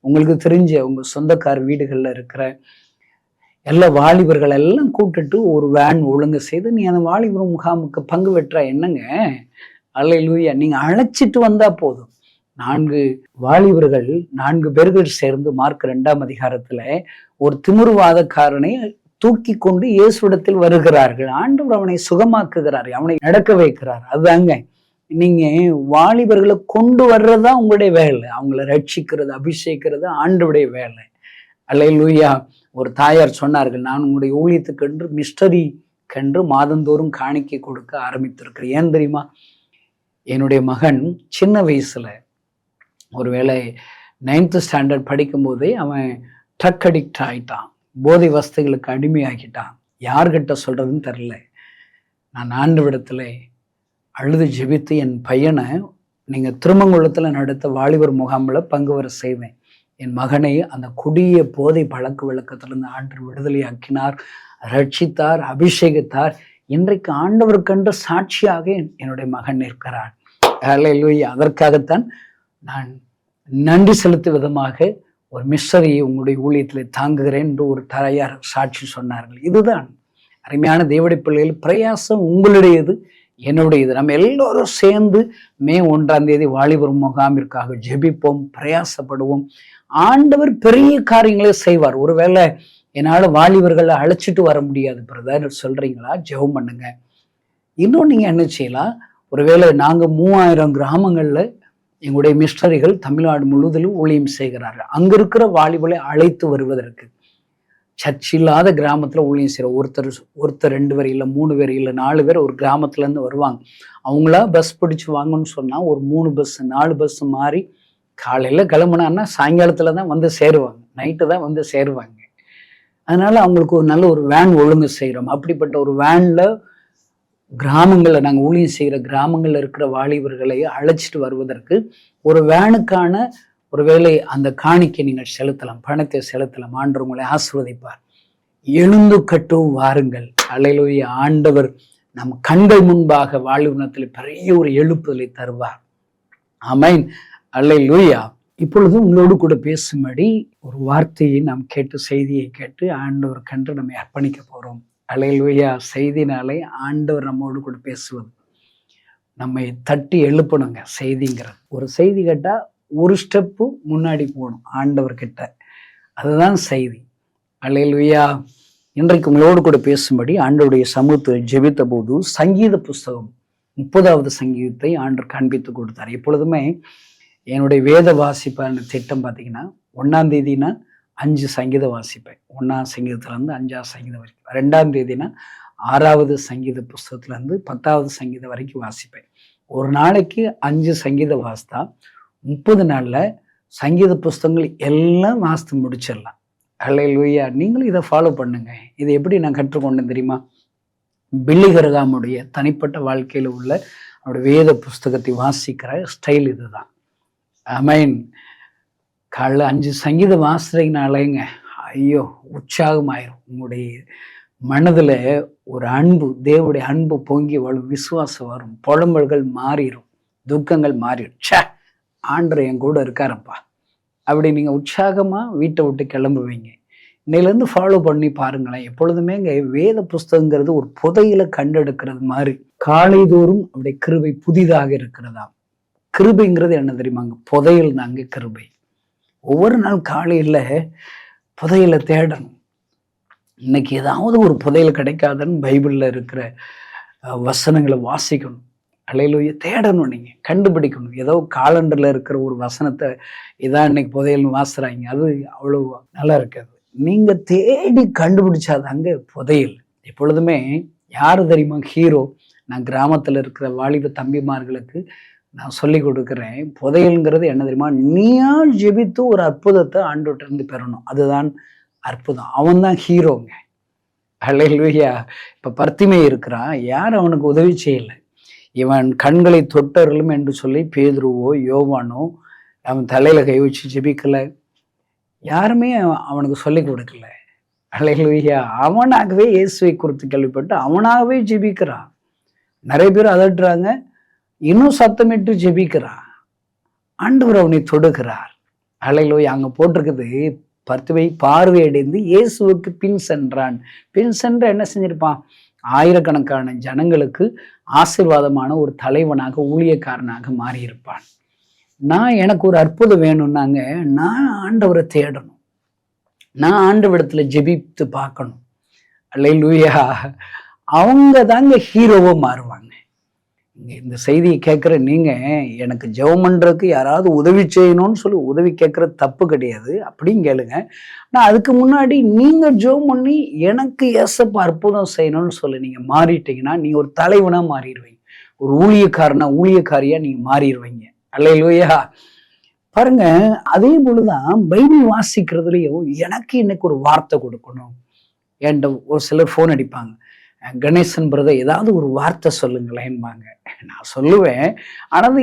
உங்களுக்கு தெரிஞ்ச உங்க சொந்தக்கார வீடுகளில் இருக்கிற எல்லா வாலிபர்கள் எல்லாம் கூப்பிட்டுட்டு ஒரு வேன் ஒழுங்கு செய்து நீ அந்த வாலிபர் முகாமுக்கு பங்கு பெற்றா என்னங்க? அல்லேலூயா. நீங்க அழைச்சிட்டு வந்தா போதும். 4 வாலிபர்கள் 4 பேர்கள் சேர்ந்து மார்க் 2ஆம் அதிகாரத்துல ஒரு திமிர்வாதக்காரனை தூக்கி கொண்டு இயேசுவிடத்தில் வருகிறார்கள். ஆண்டவர் அவனை சுகமாக்குகிறார், அவனை நடக்க வைக்கிறார். அதுதாங்க, நீங்க வாலிபர்களை கொண்டு வர்றதுதான் உங்களுடைய வேலை. அவங்களை ரட்சிக்கிறது, அபிஷேக்கிறது ஆண்டவருடைய வேலை. அல்லேலூயா. ஒரு தாயார் சொன்னார்கள், நான் உங்களுடைய ஊழியத்துக்கென்று மிஸ்டரிக்கென்று மாதந்தோறும் காணிக்கை கொடுக்க ஆரம்பித்திருக்கிறேன். ஏன் தெரியுமா? என்னுடைய மகன் சின்ன வயசுல ஒருவேளை 9th ஸ்டாண்டர்ட் படிக்கும் போதே அவன் ட்ரக் அடிக்ட் ஆயிட்டான், போதை வஸ்துகளுக்கு அடிமையாகிட்டான். யார்கிட்ட சொல்றதுன்னு தெரியல. நான் ஆண்டவரிடத்துல அழுது ஜெபித்து என் பையனை நீங்க திருமங்குளத்துல நடத்த வாலிபர் முகாமில் பங்கு வர செய்வேன். என் மகனை அந்த கொடிய போதை பழக்க விளக்கத்திலிருந்து ஆண்டவர் விடுதலையாக்கினார், ரட்சித்தார், அபிஷேகித்தார். இன்றைக்கு ஆண்டவருக்கென்று சாட்சியாக என்னுடைய மகன் நிற்கிறான். அல்லேலூயா. அதற்காகத்தான் நான் நன்றி செலுத்தும் விதமாக ஒரு மிஸ்டரியை உங்களுடைய ஊழியத்தில் தாங்குகிறேன் என்று ஒரு தாயார் சாட்சி சொன்னார்கள். இதுதான் அருமையான தேவனுடைய பிள்ளைகள். பிரயாசம் உங்களுடையது, என்னுடையது. நம்ம எல்லோரும் சேர்ந்து மே 1ஆம் தேதி வாலிபர் முகாமிற்காக ஜெபிப்போம், பிரயாசப்படுவோம். ஆண்டவர் பெரிய காரியங்களை செய்வார். ஒருவேளை என்னால் வாலிபர்களை அழைச்சிட்டு வர முடியாது பிரதர் சொல்றீங்களா? ஜெபம் பண்ணுங்க. இன்னும் நீங்க என்ன செய்யலாம்? ஒருவேளை நாங்க 3000 கிராமங்கள்ல எங்களுடைய மிஸ்டரிகள் தமிழ்நாடு முழுவதிலும் ஊழியம் செய்கிறார்கள். அங்க இருக்கிற வாலிபர்களை அழைத்து வருவதற்கு சர்ச் இல்லாத கிராமத்துல ஊழியம் செய்யற ஒருத்தர் 2 பேர் இல்லை 3 பேர் இல்லை 4 பேர் ஒரு கிராமத்துல இருந்து வருவாங்க. அவங்களா பஸ் பிடிச்சு வாங்கன்னு சொன்னா ஒரு 3 பஸ் 4 பஸ் மாறி காலையில கிளம்புனான்னா சாயங்காலத்துல தான் வந்து சேருவாங்க, நைட்டு தான் வந்து சேருவாங்க. அதனால அவங்களுக்கு ஒரு நல்ல ஒரு வேன் ஒழுங்கு செய்கிறோம். அப்படிப்பட்ட ஒரு வேன்ல கிராமங்களில் நாங்கள் ஊழியம் செய்கிற கிராமங்களில் இருக்கிற வாலிபர்களை அழைச்சிட்டு வருவதற்கு ஒரு வேனுக்கான ஒரு வேளை அந்த காணிக்கை நீங்கள் செலுத்தலாம், பணத்தை செலுத்தலாம். ஆண்டவர் உங்களை ஆசீர்வதிப்பார். எழுந்து கட்டும் வாருங்கள். அல்லேலூயா. ஆண்டவர் நம் கண்கள் முன்பாக வாலிபனத்தில் பெரிய ஒரு எழுப்புதலை தருவார். ஆமென். அல்லேலூயா. இப்பொழுது உங்களோடு கூட பேசும்படி ஒரு வார்த்தையை நாம் கேட்டு, செய்தியை கேட்டு ஆண்டவர் கண்டு நம்மை அர்ப்பணிக்க போறோம். அல்லேலூயா. செய்தினாலே ஆண்டவர் நம்மோடு கூட பேசுவது, நம்மை தட்டி எழுப்பணுங்க. செய்திங்கிறது ஒரு செய்தி கேட்டா ஒரு ஸ்டெப்பு முன்னாடி போகணும் ஆண்டவர்கிட்ட, அதுதான் செய்தி. அல்லேலூயா. இன்றைக்கு உங்களோடு கூட பேசும்படி ஆண்டவருடைய சமூகத்தில் ஜெபித்த போது சங்கீத புஸ்தகம் 30வது சங்கீதத்தை ஆண்டவர் காண்பித்து கொடுத்தார். எப்பொழுதுமே என்னுடைய வேத வாசிப்பான திட்டம் பார்த்தீங்கன்னா 1ஆம் தேதினா 5 சங்கீதம் வாசிப்பேன். 1ஆம் சங்கீதத்துலேருந்து 5ஆம் சங்கீதம் வரைக்கும். 2ஆம் தேதினா 6வது சங்கீத புஸ்தகத்துலேருந்து 10வது சங்கீதம் வரைக்கும் வாசிப்பேன். ஒரு நாளைக்கு 5 சங்கீதம் வாசித்தா 30 நாள்ல சங்கீத புஸ்தகங்கள் எல்லாம் வாசித்து முடிச்சிடலாம். அல்லேலூயா. நீங்களும் இதை ஃபாலோ பண்ணுங்க. இதை எப்படி நான் கற்றுக்கொண்டேன் தெரியுமா? பில்லி கிரஹாமுடைய தனிப்பட்ட வாழ்க்கையில் உள்ள அவருடைய வேத புஸ்தகத்தை வாசிக்கிற ஸ்டைல் இதுதான். ஆமென். காலைல 5 சங்கீதம் வாசிறீங்கனாலேங்க ஐயோ உற்சாகமாயிரும். உங்களுடைய மனதுல ஒரு அன்பு, தேவனுடைய அன்பு பொங்கி வரும், விசுவாசம் வரும், புலம்பல்கள் மாறிடும். துக்கங்கள் மாறிடுச்சா, ஆண்டவர் என் கூட இருக்காரப்பா அப்படி நீங்கள் உற்சாகமாக வீட்டை விட்டு கிளம்புவீங்க. இன்னையிலேருந்து ஃபாலோ பண்ணி பாருங்களேன். எப்பொழுதுமே இங்கே வேத புஸ்தகங்கிறது ஒரு புதையில கண்டெடுக்கிறது மாதிரி காலைதோறும் அப்படி கிருபை புதிதாக இருக்கிறதா. கிருபைங்கிறது என்ன தெரியுமாங்க? புதையல் தாங்க கிருபை. ஒவ்வொரு நாள் காலையில் புதையலை தேடணும். இன்னைக்கு ஏதாவது ஒரு புதையல் கிடைக்காதுன்னு பைபிளில் இருக்கிற வசனங்களை வாசிக்கணும். அல்லேலூயா, தேடணும், நீங்கள் கண்டுபிடிக்கணும். ஏதோ காலண்டரில் இருக்கிற ஒரு வசனத்தை இதான் இன்னைக்கு புதையல்னு வாசுறாங்க, அது அவ்வளோ நல்லா இருக்காது. நீங்கள் தேடி கண்டுபிடிச்சாதாங்க புதையல். எப்பொழுதுமே யார் தெரியுமா ஹீரோ? நான் கிராமத்தில் இருக்கிற வாலிப தம்பிமார்களுக்கு நான் சொல்லி கொடுக்குறேன். புதையல்ங்கிறது என்ன தெரியுமா? நீயா ஜெபித்து ஒரு அற்புதத்தை ஆண்டவர்ட்ட இருந்து பெறணும், அதுதான் அற்புதம். அவன் தான் ஹீரோங்க. அல்லேலூயா. இப்போ பர்த்திமை இருக்கிறான், யார் அவனுக்கு உதவி செய்யலை. இவன் கண்களை தொட்டருளும் என்று சொல்லி பேதுருவோ யோவானோ அவன் தலையில கை வச்சு ஜெபிக்கல, யாருமே அவனுக்கு சொல்லி கொடுக்கல. அல்லேலூயா. அவனாகவே இயேசுவை குறித்து கேள்விப்பட்டு அவனாகவே ஜெபிக்கிறான். நிறைய பேர் அதட்டுறாங்க, இன்னும் சத்தமிட்டு ஜெபிக்கிறான். ஆண்டவர் அவனை தொடுகிறார். அல்லேலூயா. அங்க போட்டிருக்குது, பர்த்துவை பார்வையடைந்து இயேசுவுக்கு பின் சென்றான். பின் சென்று என்ன செஞ்சிருப்பான்? ஆயிரக்கணக்கான ஜனங்களுக்கு ஆசீர்வாதமான ஒரு தலைவனாக ஊழியக்காரனாக மாறியிருப்பான். எனக்கு ஒரு அற்புதம் வேணும்னாங்க, நான் ஆண்டவரை தேடணும், நான் ஆண்டவரிடத்துல ஜெபித்து பார்க்கணும். அல்லேலூயா. அவங்க தாங்க ஹீரோவா மாறுவாங்க. இந்த செய்தியை கேட்குற நீங்க எனக்கு ஜெபம் பண்றதுக்கு யாராவது உதவி செய்யணும்னு சொல்லி உதவி கேட்கறது தப்பு கிடையாது, அப்படின்னு கேளுங்க. நான் அதுக்கு முன்னாடி நீங்க ஜெபம் பண்ணி எனக்கு ஏசப்பா அற்புதம் செய்யணும்னு சொல்லி நீங்க மாறிட்டீங்கன்னா நீங்க ஒரு தலைவனா மாறிடுவீங்க, ஒரு ஊழியக்காரியா நீங்க மாறிடுவீங்க. அல்லேலூயா. பாருங்க, அதே போலதான் பைபிள் வாசிக்கிறதுலயும் எனக்கு இன்னைக்கு ஒரு வார்த்தை கொடுக்கணும். என்கிட்ட ஒரு சிலர் ஃபோன் அடிப்பாங்க, கணேசன் பிரதர் ஏதாவது ஒரு வார்த்தை சொல்லுங்களேன்பாங்க. நான் சொல்லுவேன், ஆனால்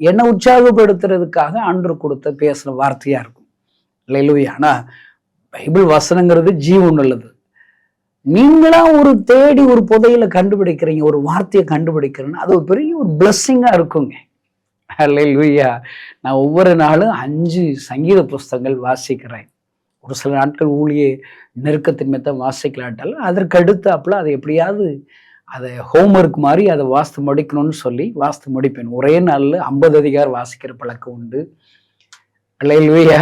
என்னை உற்சாகப்படுத்துறதுக்காக ஆண்டவர் கொடுத்த பேசுகிற வார்த்தையா இருக்கும். இல்லையா? ஆனால் பைபிள் வசனங்கிறது ஜீவன் உள்ளது. நீங்களா ஒரு தேடி ஒரு புதையில கண்டுபிடிக்கிறீங்க, ஒரு வார்த்தையை கண்டுபிடிக்கிறேன்னு, அது ஒரு பெரிய ஒரு பிளஸ்ஸிங்கா இருக்குங்க. அல்லேலூயா. நான் ஒவ்வொரு நாளும் 5 சங்கீத புஸ்தகங்கள் வாசிக்கிறேன். ஒரு சில நாட்கள் ஊழிய நெருக்கத்தின் தான் வாசிக்கலாட்டாலும் அதற்கு அடுத்தாப்புல அதை எப்படியாவது அதை ஹோம்ஒர்க் மாதிரி அதை வாசித்து முடிக்கணும்னு சொல்லி வாசித்து முடிப்பேன். ஒரே நாளில் 50 அதிகாரம் வாசிக்கிற பழக்கம் உண்டு. அல்லேலூயா.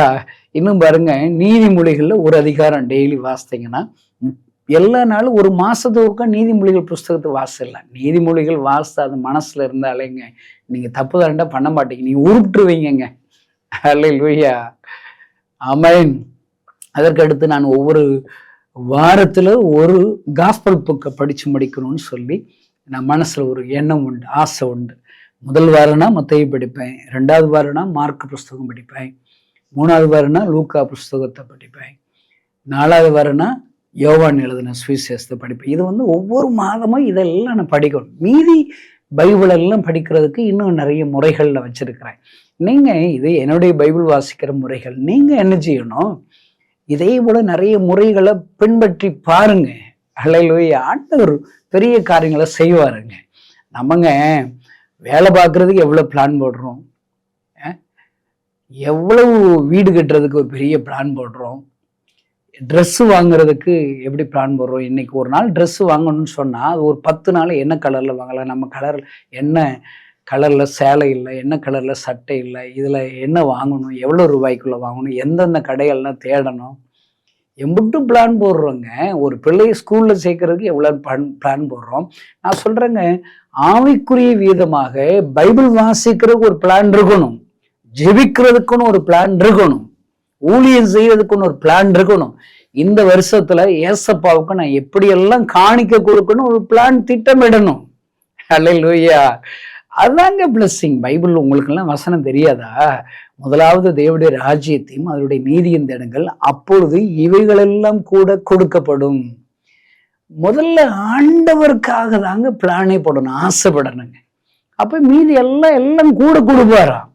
இன்னும் பாருங்க, நீதிமொழிகளில் ஒரு அதிகாரம் டெய்லி வாசித்தீங்கன்னா எல்லா நாளும் ஒரு மாசத்துக்கு நீதிமொழிகள் புஸ்தகத்தை வாசிடலாம். நீதிமொழிகள் வாசித்து அது மனசுல இருந்தாலேங்க நீங்க தப்பு தாண்டா பண்ண மாட்டீங்க, நீங்க உருட்டுருவீங்க. அல்லேலூயா. ஆமென். அதற்கு அடுத்து நான் ஒவ்வொரு வாரத்துல ஒரு காஸ்பல் புக்கை படிச்சு முடிக்கணும்னு சொல்லி நான் மனசுல ஒரு எண்ணம் உண்டு, ஆசை உண்டு. முதல் வாரம்னா மத்தேயு படிப்பேன், 2வது வாரம்னா மார்க் புஸ்தகம் படிப்பேன், 3வது வாரம்னா லூக்கா புஸ்தகத்தை படிப்பேன், 4வது வாரம்னா யோவான் எழுதின சுவிசேஷத்தை படிப்பேன். இது ஒவ்வொரு மாதமும் இதெல்லாம் நான் படிக்கணும். மீதி பைபிள் எல்லாம் படிக்கிறதுக்கு இன்னும் நிறைய முறைகள்ல வச்சிருக்கிறேன். நீங்க இது என்னுடைய பைபிள் வாசிக்கிற முறைகள். நீங்க என்ன செய்யணும்? இதே போல நிறைய முறைகளை பின்பற்றி பாருங்க. அல்லேலூயா. ஆண்டவர் பெரிய காரியங்களை செய்வாருங்க. நம்மங்க வேலை பார்க்கறதுக்கு எவ்வளவு பிளான் போடுறோம், எவ்வளவு வீடு கட்டுறதுக்கு ஒரு பெரிய பிளான் போடுறோம், ட்ரெஸ்ஸு வாங்குறதுக்கு எப்படி பிளான் போடுறோம். இன்னைக்கு ஒரு நாள் ட்ரெஸ்ஸு வாங்கணும்னு சொன்னால் அது ஒரு 10 நாள் என்ன கலரில் வாங்கலாம், நம்ம கலர் என்ன கலரில் சேலை இல்லை, என்ன கலரில் சட்டை இல்லை, இதில் என்ன வாங்கணும், எவ்வளோ ரூபாய்க்குள்ளே வாங்கணும், எந்தெந்த கடைகள்லாம் தேடணும், எம்பிட்டும் பிளான் போடுறோங்க. ஒரு பிள்ளையை ஸ்கூலில் சேர்க்கறதுக்கு எவ்வளோ பிளான் போடுறோம். நான் சொல்கிறேங்க, ஆவிக்குரிய வீதமாக பைபிள் வாசிக்கிறதுக்கு ஒரு பிளான் இருக்கணும், ஜெபிக்கிறதுக்குன்னு ஒரு பிளான் இருக்கணும், ஊழியம் செய்யறதுக்குன்னு ஒரு பிளான் இருக்கணும். இந்த வருஷத்துல ஏசப்பாவுக்கு நான் எப்படியெல்லாம் காணிக்க கொடுக்கணும் ஒரு பிளான் திட்டமிடணும். அல்லேலூயா. அதாங்க பிளஸ்ஸிங். பைபிள் உங்களுக்கெல்லாம் வசனம் தெரியாதா? முதலாவது தேவனுடைய ராஜ்யத்தையும் அதனுடைய நீதியின் தேடுங்கள், அப்பொழுது இவைகளெல்லாம் கூட கொடுக்கப்படும். முதல்ல ஆண்டவருக்காக தாங்க பிளானே போடணும், ஆசைப்படணுங்க. அப்ப மீதி எல்லாம் கூட கொடுப்பாராம்.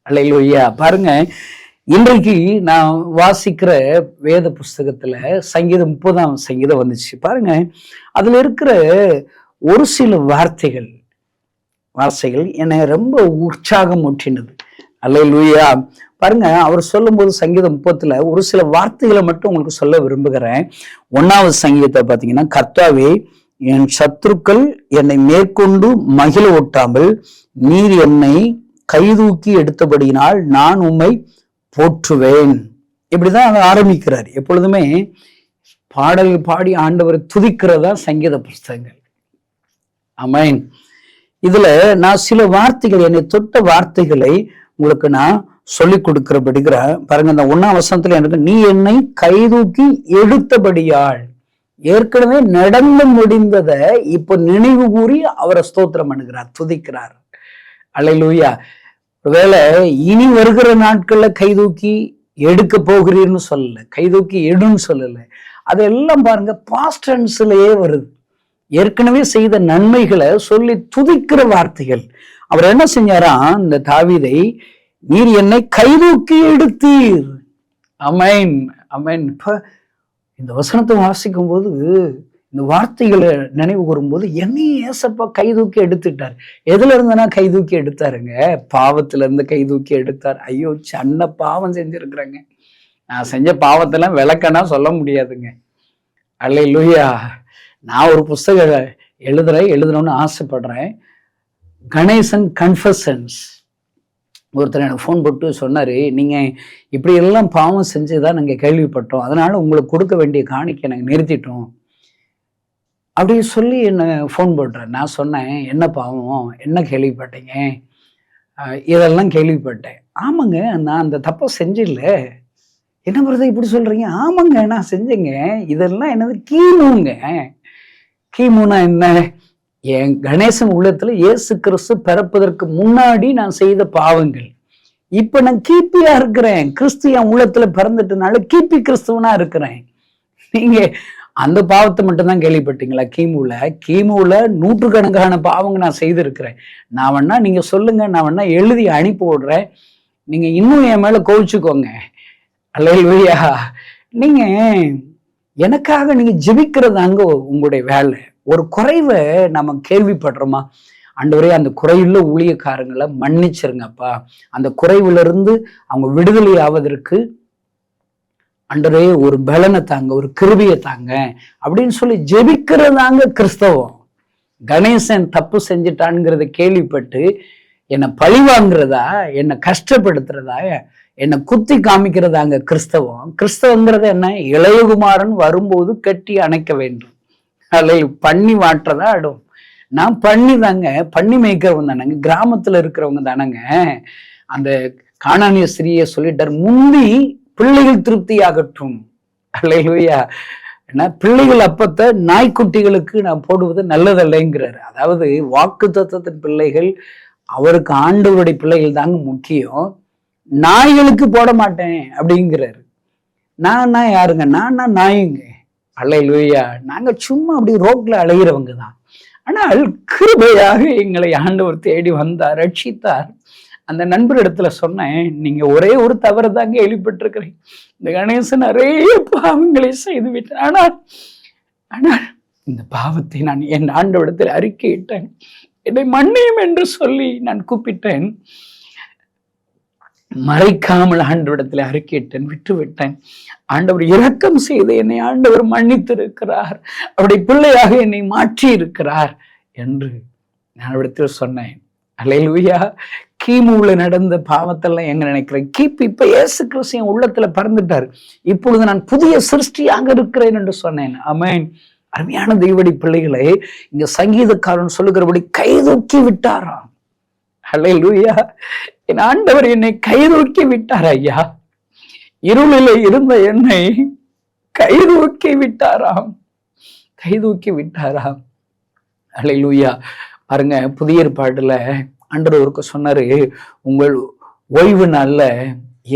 அல்லேலூயா. பாருங்க, இன்றைக்கு நான் வாசிக்கிற வேத புஸ்தகத்துல சங்கீதம் 30ஆம் சங்கீதம் வந்துச்சு. பாருங்க, அதுல இருக்கிற ஒரு சில வார்த்தைகள் வார்த்தைகள் என்னை ரொம்ப உற்சாகம் ஊற்றினது. அல்லேலூயா. பாருங்க, அவர் சொல்லும்போது சங்கீதம் 30 ஒரு சில வார்த்தைகளை மட்டும் உங்களுக்கு சொல்ல விரும்புகிறேன். 1வது சங்கீதத்தை பார்த்தீங்கன்னா, கர்த்தாவே என் சத்துருக்கள் என்னை மேற்கொண்டு மகிழ ஒட்டாமல் நீர் என்னை கைதூக்கி எடுத்தபடியினால் நான் உம்மை போற்றுவேன். இப்படிதான் அவர் ஆரம்பிக்கிறார். எப்பொழுதுமே பாடல் பாடி ஆண்டவரை துதிக்கிறதா சங்கீத புஸ்தகங்கள். ஆமென். இதுல நான் சில வார்த்தைகள், என்னை தொட்ட வார்த்தைகளை உங்களுக்கு நான் சொல்லிக் கொடுக்கிறபடிக்கிறேன். பாருங்க, இந்த 1ஆம் வசனத்துல எனக்கு நீ என்னை கைதூக்கி எடுத்தபடியால், ஏற்கனவே நடந்து முடிந்ததை இப்போ நினைவு கூறி அவரை ஸ்தோத்திரம் பண்ணுகிறார், துதிக்கிறார். அல்லேலூயா. ஒருவேளை இனி வருகிற நாட்கள்ல கைதூக்கி எடுக்க போகிறீர்னு சொல்லல, கைதூக்கி எடுன்னு சொல்லல. அதெல்லாம் பாருங்க பாஸ்ட் டென்ஸ்லயே வருது. ஏற்கனவே செய்த நன்மைகளை சொல்லி துதிக்கிற வார்த்தைகள். அவர் என்ன செஞ்சாராம், இந்த தாவீதை நீர் என்னை கைதூக்கி எடுத்தீர். அமேன், அமேன். இப்ப இந்த வசனத்தை வாசிக்கும் போது, இந்த வார்த்தைகளை நினைவு கூறும்போது, என்னையும் ஏசப்பா கைதூக்கி எடுத்துட்டார். எதுல இருந்தனா கைதூக்கி எடுத்தாருங்க? பாவத்துல இருந்து கைதூக்கி எடுத்தார். ஐயோ, சன்ன பாவம் செஞ்சிருக்கிறேங்க. நான் செஞ்ச பாவத்தெல்லாம் விளக்கனா சொல்ல முடியாதுங்க. அல்லேலூயா. நான் ஒரு புஸ்தகம் எழுதணும்னு ஆசைப்படுறேன். கணேசன் கன்ஃபஷன்ஸ். ஒருத்தர் எனக்கு ஃபோன் போட்டு சொன்னாரு, நீங்க இப்படி எல்லாம் பாவம் செஞ்சுதான் நாங்க கேள்விப்பட்டோம், அதனால உங்களுக்கு கொடுக்க வேண்டிய காணிக்கை நாங்க நிறுத்திட்டோம் அப்படின்னு சொல்லி என்ன ஃபோன் போடுறேன். நான் சொன்னேன், என்ன பாவம், என்ன கேள்விப்பட்டீங்க? இதெல்லாம் கேள்விப்பட்டேன். ஆமாங்க, நான் அந்த தப்பை செஞ்சில்ல. என்ன பிரதர் இப்படி சொல்றீங்க? ஆமாங்க, நான் செஞ்சேங்க. இதெல்லாம் என்னது கீமுங்க. கீமுனா என்ன? என் கணேசன் உள்ளத்துல இயேசு கிறிஸ்து பிறப்பதற்கு முன்னாடி நான் செய்த பாவங்கள். இப்ப நான் கீப்பியா இருக்கிறேன். கிறிஸ்து என் உள்ளத்துல பிறந்துட்டனால கீப்பி கிறிஸ்துவனா இருக்கிறேன். நீங்க அந்த பாவத்தை மட்டும்தான் கேள்விப்பட்டீங்களா? கீமுல நூற்றுக்கணக்கான பாவங்க நான் செய்திருக்கிறேன். நான் வேணா நீங்க சொல்லுங்க, நான் வேணா எழுதி அனுப்பி விடுறேன், நீங்க இன்னும் என் மேல கோவிச்சுக்கோங்க. அல்லேலூயா. நீங்க எனக்காக நீங்க ஜெபிக்கிறதாங்க உங்களுடைய வேலை. ஒரு குறைவை நம்ம கேள்விப்படுறோமா? ஆண்டவரே, அந்த குறையுள்ள ஊழியக்காரங்களை மன்னிச்சிருங்கப்பா, அந்த குறைவுல இருந்து அவங்க விடுதலை ஆவதற்கு ஆண்டவரே ஒரு பலனை தாங்க, ஒரு கிருபையை தாங்க அப்படின்னு சொல்லி ஜெபிக்கிறதாங்க கிறிஸ்தவம். கணேசன் தப்பு செஞ்சிட்டான்ங்கிறத கேள்விப்பட்டு என்னை பழி வாங்குறதா, என்னை கஷ்டப்படுத்துறதா, என்னை குத்தி காமிக்கிறதாங்க கிறிஸ்தவம். கிறிஸ்தவங்கிறது என்ன? இளையகுமாரன் வரும்போது கட்டி அணைக்க வேண்டும். அல்ல பண்ணி வாட்டுறதா ஆடும். நான் பண்ணி தாங்க, பண்ணி மேய்க்கிறவங்க தானங்க, கிராமத்துல இருக்கிறவங்க தானங்க. அந்த கானானிய ஸ்திரியை சொல்லிட்டார், முந்தி பிள்ளைகள் திருப்தி ஆகட்டும். அல்லேலூயா. ஏன்னா பிள்ளைகள் அப்பத்தை நாய்க்குட்டிகளுக்கு நான் போடுவது நல்லதல்லைங்கிறாரு. அதாவது வாக்கு தத்தத்தின் பிள்ளைகள் அவருக்கு ஆண்டவருடைய பிள்ளைகள் தாங்க முக்கியம், நாய்களுக்கு போட மாட்டேன் அப்படிங்கிறாரு. நான் யாருங்க? நான் நாயுங்க. அல்லேலூயா. நாங்க சும்மா அப்படி ரோட்ல அலைகிறவங்க தான். ஆனால் கிருபையாக எங்களை ஆண்டவர் தேடி வந்தார், ரட்சித்தார். அந்த நண்பர் இடத்துல சொன்னேன், நீங்க ஒரே ஒரு தவறு தாங்க எழுப்பட்டிருக்கிறேன், இந்த கணேசன் நிறைய பாவங்களை செய்து விட்டேன், ஆனால் இந்த பாவத்தை நான் என் ஆண்டவரிடத்தில் அறிக்கையிட்டேன், என்னை மன்னியும் என்று சொல்லி நான் கூப்பிட்டேன். மறைக்காமல் ஆண்டவரிடத்தில் அறிக்கையிட்டேன், விட்டு விட்டேன். ஆண்டவர் இரக்கம் செய்து என்னை ஆண்டவர் மன்னித்திருக்கிறார், அவருடைய பிள்ளையாக என்னை மாற்றி இருக்கிறார் என்று நான் அவரிடத்தில் சொன்னேன். அல்லேலூயா. கீமுல நடந்த பாவத்தெல்லாம் எங்க நினைக்கிறேன்? கிபி இப்ப இயேசு கிறிஸ்து என் உள்ளத்துல பறந்துட்டார், இப்பொழுது நான் புதிய சிருஷ்டியாக இருக்கிறேன் என்று சொன்னேன். ஆமென். அருமையான தெய்வடி பிள்ளைகளை, இங்க சங்கீதக்காரன் சொல்லுகிறபடி கைதூக்கி விட்டாராம். அல்லேலூயா. என் ஆண்டவர் என்னை கைதூக்கி விட்டார் ஐயா. இருளில இருந்த என்னை கைதூக்கி விட்டாராம், கைதூக்கி விட்டாராம். அல்லேலூயா. பாருங்க, புதிய ஏற்பாடுல ஆண்டவருக்கு சொன்னாரு, உங்கள் ஓய்வு நாள்ல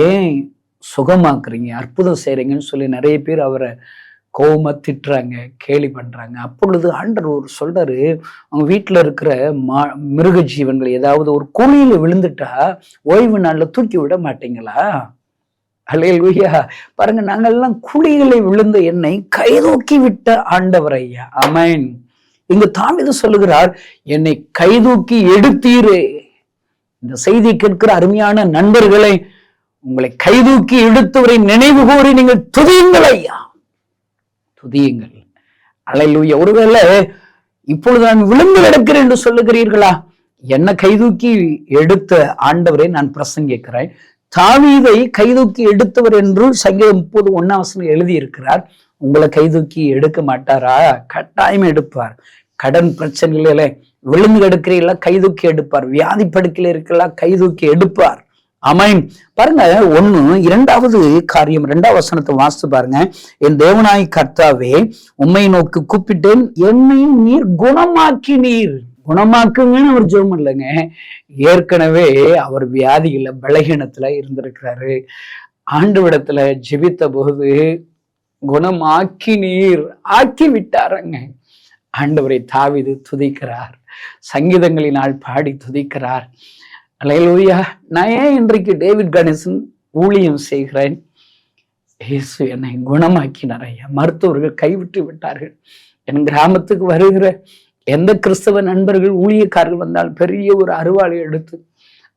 ஏன் சுகமாக்குறீங்க, அற்புதம் செய்றீங்கன்னு சொல்லி நிறைய பேர் அவரை கோவமா திட்டுறாங்க, கேலி பண்றாங்க. அப்பொழுது ஆண்டவர் சொல்றாரு, அவங்க வீட்டுல இருக்கிற மிருக ஜீவன்கள் ஏதாவது ஒரு குழியில விழுந்துட்டா ஓய்வு நாள்ல தூக்கி விட மாட்டீங்களா? அல்லேலூயா. பாருங்க, நாங்கெல்லாம் குழிகளை விழுந்த என்னை கைதூக்கி விட்ட ஆண்டவர் ஐயா. ஆமென். இங்கு தாவீது சொல்லுகிறார், என்னை கைதூக்கி எடுத்தீரே. இந்த செய்தியை கேட்கிற அருமையான நண்பர்களை, உங்களை கைதூக்கி எடுத்தவரை நினைவு கூறி நீங்கள் துதியுங்கள் ஐயா, துதியுங்கள். அல்லேலூயா. ஒருவேளை இப்பொழுது நான் விழுந்து கிடக்கிறேன் என்று சொல்லுகிறீர்களா? என்ன கைதூக்கி எடுத்த ஆண்டவரை நான் பிரசங்கிக்கிறேன். தாவீதை கைதூக்கி எடுத்தவர் என்று சங்கீதம் 30:1 எழுதி இருக்கிறார். உங்களை கைதூக்கி எடுக்க மாட்டாரா? கட்டாயம் எடுப்பார். கடன் பிரச்சனையில விழுந்து கிடக்கிறீங்களா? கைதூக்கி எடுப்பார். வியாதி படுக்கையில இருக்கலாம், கைதூக்கி எடுப்பார். ஆமென். பாருங்க, 2வது காரியம், 2வது வசனத்தை வாசித்து பாருங்க. என் தேவனாய் கர்த்தாவே, உம்மை நோக்கி கூப்பிட்டேன், என்னை நீர் குணமாக்கினீர். குணமாக்குங்கன்னு அவர் ஜெபம் இல்லைங்க, ஏற்கனவே அவர் வியாதியில பலகீனத்துல இருந்திருக்கிறாரு. ஆண்டவரிடத்துல ஜெபித்த போது குணமாக்கி நீர் ஆக்கி விட்டாருங்க. ஆண்டவரை தாவீது துதிக்கிறார், சங்கீதங்களினால் பாடி துதிக்கிறார். அல்லேலூயா. நான் ஏன் இன்றைக்கு டேவிட் கணேசன் ஊழியம் செய்கிறேன்? இயேசு என்னை குணமாக்கினார் ஐயா. மருத்துவர்கள் கைவிட்டு விட்டார்கள். என் கிராமத்துக்கு வருகிற எந்த கிறிஸ்தவ நண்பர்கள் ஊழியக்காரர்கள் வந்தால் பெரிய ஒரு அருவாளை எடுத்து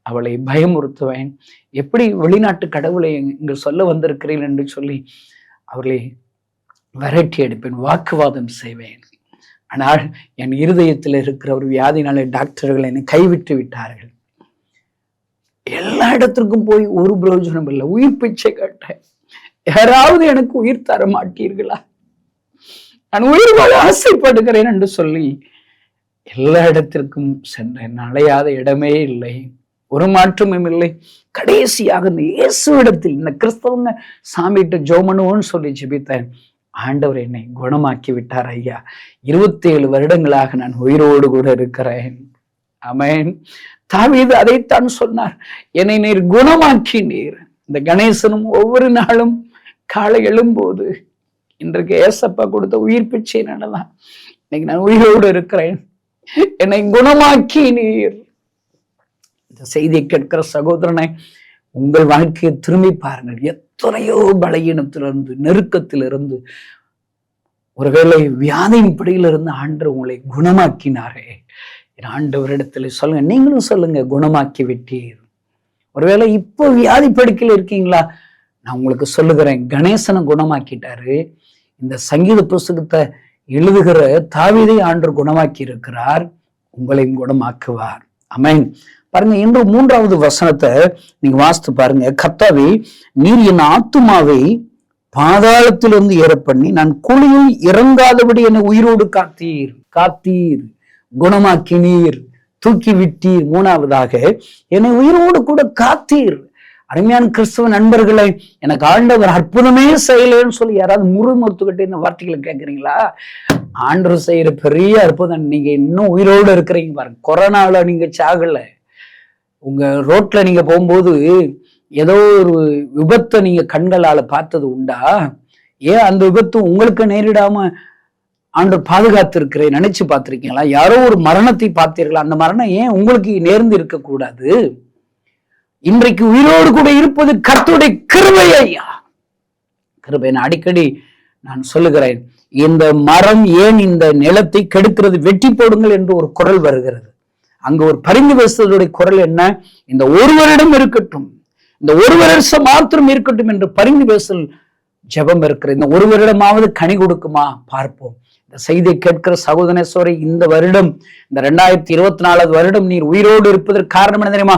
அவளை பயமுறுத்துவேன். எப்படி வெளிநாட்டு கடவுளை இங்கு சொல்ல வந்திருக்கிறேன் என்று சொல்லி அவர்களை விரட்டி எடுப்பேன், வாக்குவாதம் செய்வேன். ஆனால் என் இருதயத்தில் இருக்கிற ஒரு வியாதினாலே டாக்டர்கள் என்னை கைவிட்டு விட்டார்கள். எல்லா இடத்திற்கும் போய் ஒரு பிரயோஜனம் இல்லை. உயிர் பிச்சை கேட்டேன், யாராவது எனக்கு உயிர் தர மாட்டீர்களா? நான் உயிர் வாழ ஆசைப்படுகிறேன் என்று சொல்லி எல்லா இடத்திற்கும் சென்றேன். அலையாத இடமே இல்லை, ஒரு மாற்றமும் இல்லை. கடைசியாக இந்த இயேசுவிடத்தில், இந்த கிறிஸ்தவங்க சாமிகிட்ட ஜோமனுவோன்னு சொல்லி ஜெபித்தேன். ஆண்டவர் என்னை குணமாக்கி விட்டார் ஐயா. 27 வருடங்களாக நான் உயிரோடு கூட இருக்கிறேன். ஆமென். தாவீது அதைத்தான் சொன்னார், என்னை நீர் குணமாக்கினீர். இந்த கணேசனும் ஒவ்வொரு நாளும் காலை எழும்போது இன்றைக்கு ஏசப்பா கொடுத்த உயிர் பிச்சை நடந்தான். இன்னைக்கு நான் உயிரோடு இருக்கிறேன், என்னை குணமாக்கி நீர். இந்த செய்தியை கேட்கிற சகோதரனை, உங்கள் வாழ்க்கையை திரும்பி பாருங்கள். எத்தனையோ பலகீனத்திலிருந்து, நெருக்கத்திலிருந்து, ஒருவேளை வியாதியின் பிடியிலிருந்து ஆண்டவர் உங்களை குணமாக்கினாரே. ஆண்டவரிடத்துல சொல்லுங்க, நீங்களும் சொல்லுங்க, குணமாக்கி விட்டீர். ஒருவேளை இப்போ வியாதி படுக்கையில் இருக்கீங்களா? நான் உங்களுக்கு சொல்லுகிறேன், கணேசனை குணமாக்கிட்டாரு. இந்த சங்கீத புஸ்தகத்தை எழுதுகிற தாவீதை ஆண்டவர் குணமாக்கி இருக்கிறார், உங்களையும் குணமாக்குவார். ஆமென். பாருங்க, இன்று 3வது வசனத்தை நீங்க வாசித்து பாருங்க. கர்த்தாவே, நீர் என் ஆத்துமாவை பாதாளத்திலிருந்து ஏற பண்ணி நான் குழியில் இறங்காதபடி என்னை உயிரோடு காத்தீர். காத்தீர், குணமாக்கினீர், தூக்கி விட்டீர். 3வதாக என்னை உயிரோடு கூட காத்தீர். அருமையான கிறிஸ்தவ நண்பர்களை, எனக்கு ஆண்டவர் அற்புதமே செய்யலன்னு சொல்லி யாராவது முறுமுறுத்துக்கிட்டு இந்த வார்த்தைகளை கேட்குறீங்களா? ஆண்டவர் செய்யற பெரிய அற்புதம். நீங்க இன்னும் உயிரோடு இருக்கிறீங்க பாருங்க. கொரோனால நீங்க சாகல. உங்க ரோட்ல நீங்க போகும்போது ஏதோ ஒரு விபத்தை நீங்க கண்களால பார்த்தது உண்டா? ஏன் அந்த விபத்து உங்களுக்கு நேரிடாம ஆண்டவர் பாதுகாத்து இருக்கிறேன் நினைச்சு பார்த்திருக்கீங்களா? யாரோ ஒரு மரணத்தை பார்த்தீர்களா? அந்த மரணம் ஏன் உங்களுக்கு நேர்ந்து இருக்கக்கூடாது? இன்றைக்கு உயிரோடு கூட இருப்பது கர்த்தருடைய கிருபை ஐயா. கிருபை. அடிக்கடி நான் சொல்லுகிறேன், இந்த மரம் ஏன் இந்த நிலத்தை கெடுக்கிறது, வெட்டி போடுங்கள் என்று ஒரு குரல் வருகிறது. அங்க ஒரு பரிந்து பேசுவதுடைய குரல் என்ன? இந்த ஒரு வருடம் இருக்கட்டும், இந்த ஒரு வருஷம் மாத்திரம் இருக்கட்டும் என்று பரிந்து பேசல் ஜெபம் இருக்கிற. இந்த ஒரு வருடமாவது கனி கொடுக்குமா பார்ப்போம். இந்த செய்தியை கேட்கிற சகோதரேஸ்வரை, இந்த வருடம், இந்த 2024 வருடம் நீர் உயிரோடு இருப்பதற்கு காரணம் என்ன தெரியுமா?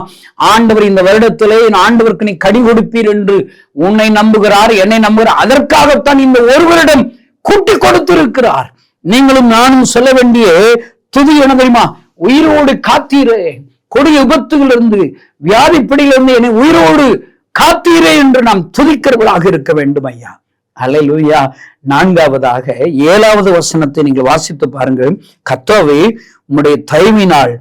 ஆண்டவர் இந்த வருடத்திலே ஆண்டவருக்கு நீ கனி கொடுப்பீர் என்று உன்னை நம்புகிறார், என்னை நம்புகிறார். அதற்காகத்தான் இந்த ஒரு வருடம் கூட்டி கொடுத்திருக்கிறார். நீங்களும் நானும் சொல்ல வேண்டிய துதி என்ன தெரியுமா? உயிரோடு காத்தீரே, கொடிய விபத்துகளிலிருந்து, வியாதிப்படியிலிருந்து என்னை உயிரோடு காத்தீரே என்று நாம் துதிக்கிறவர்களாக இருக்க வேண்டும் ஐயா. அல்லேலூயா. 4வதாக 7வது வசனத்தை நீங்கள் வாசித்து பாருங்கள். கர்த்தாவே, உம்முடைய தயவினால்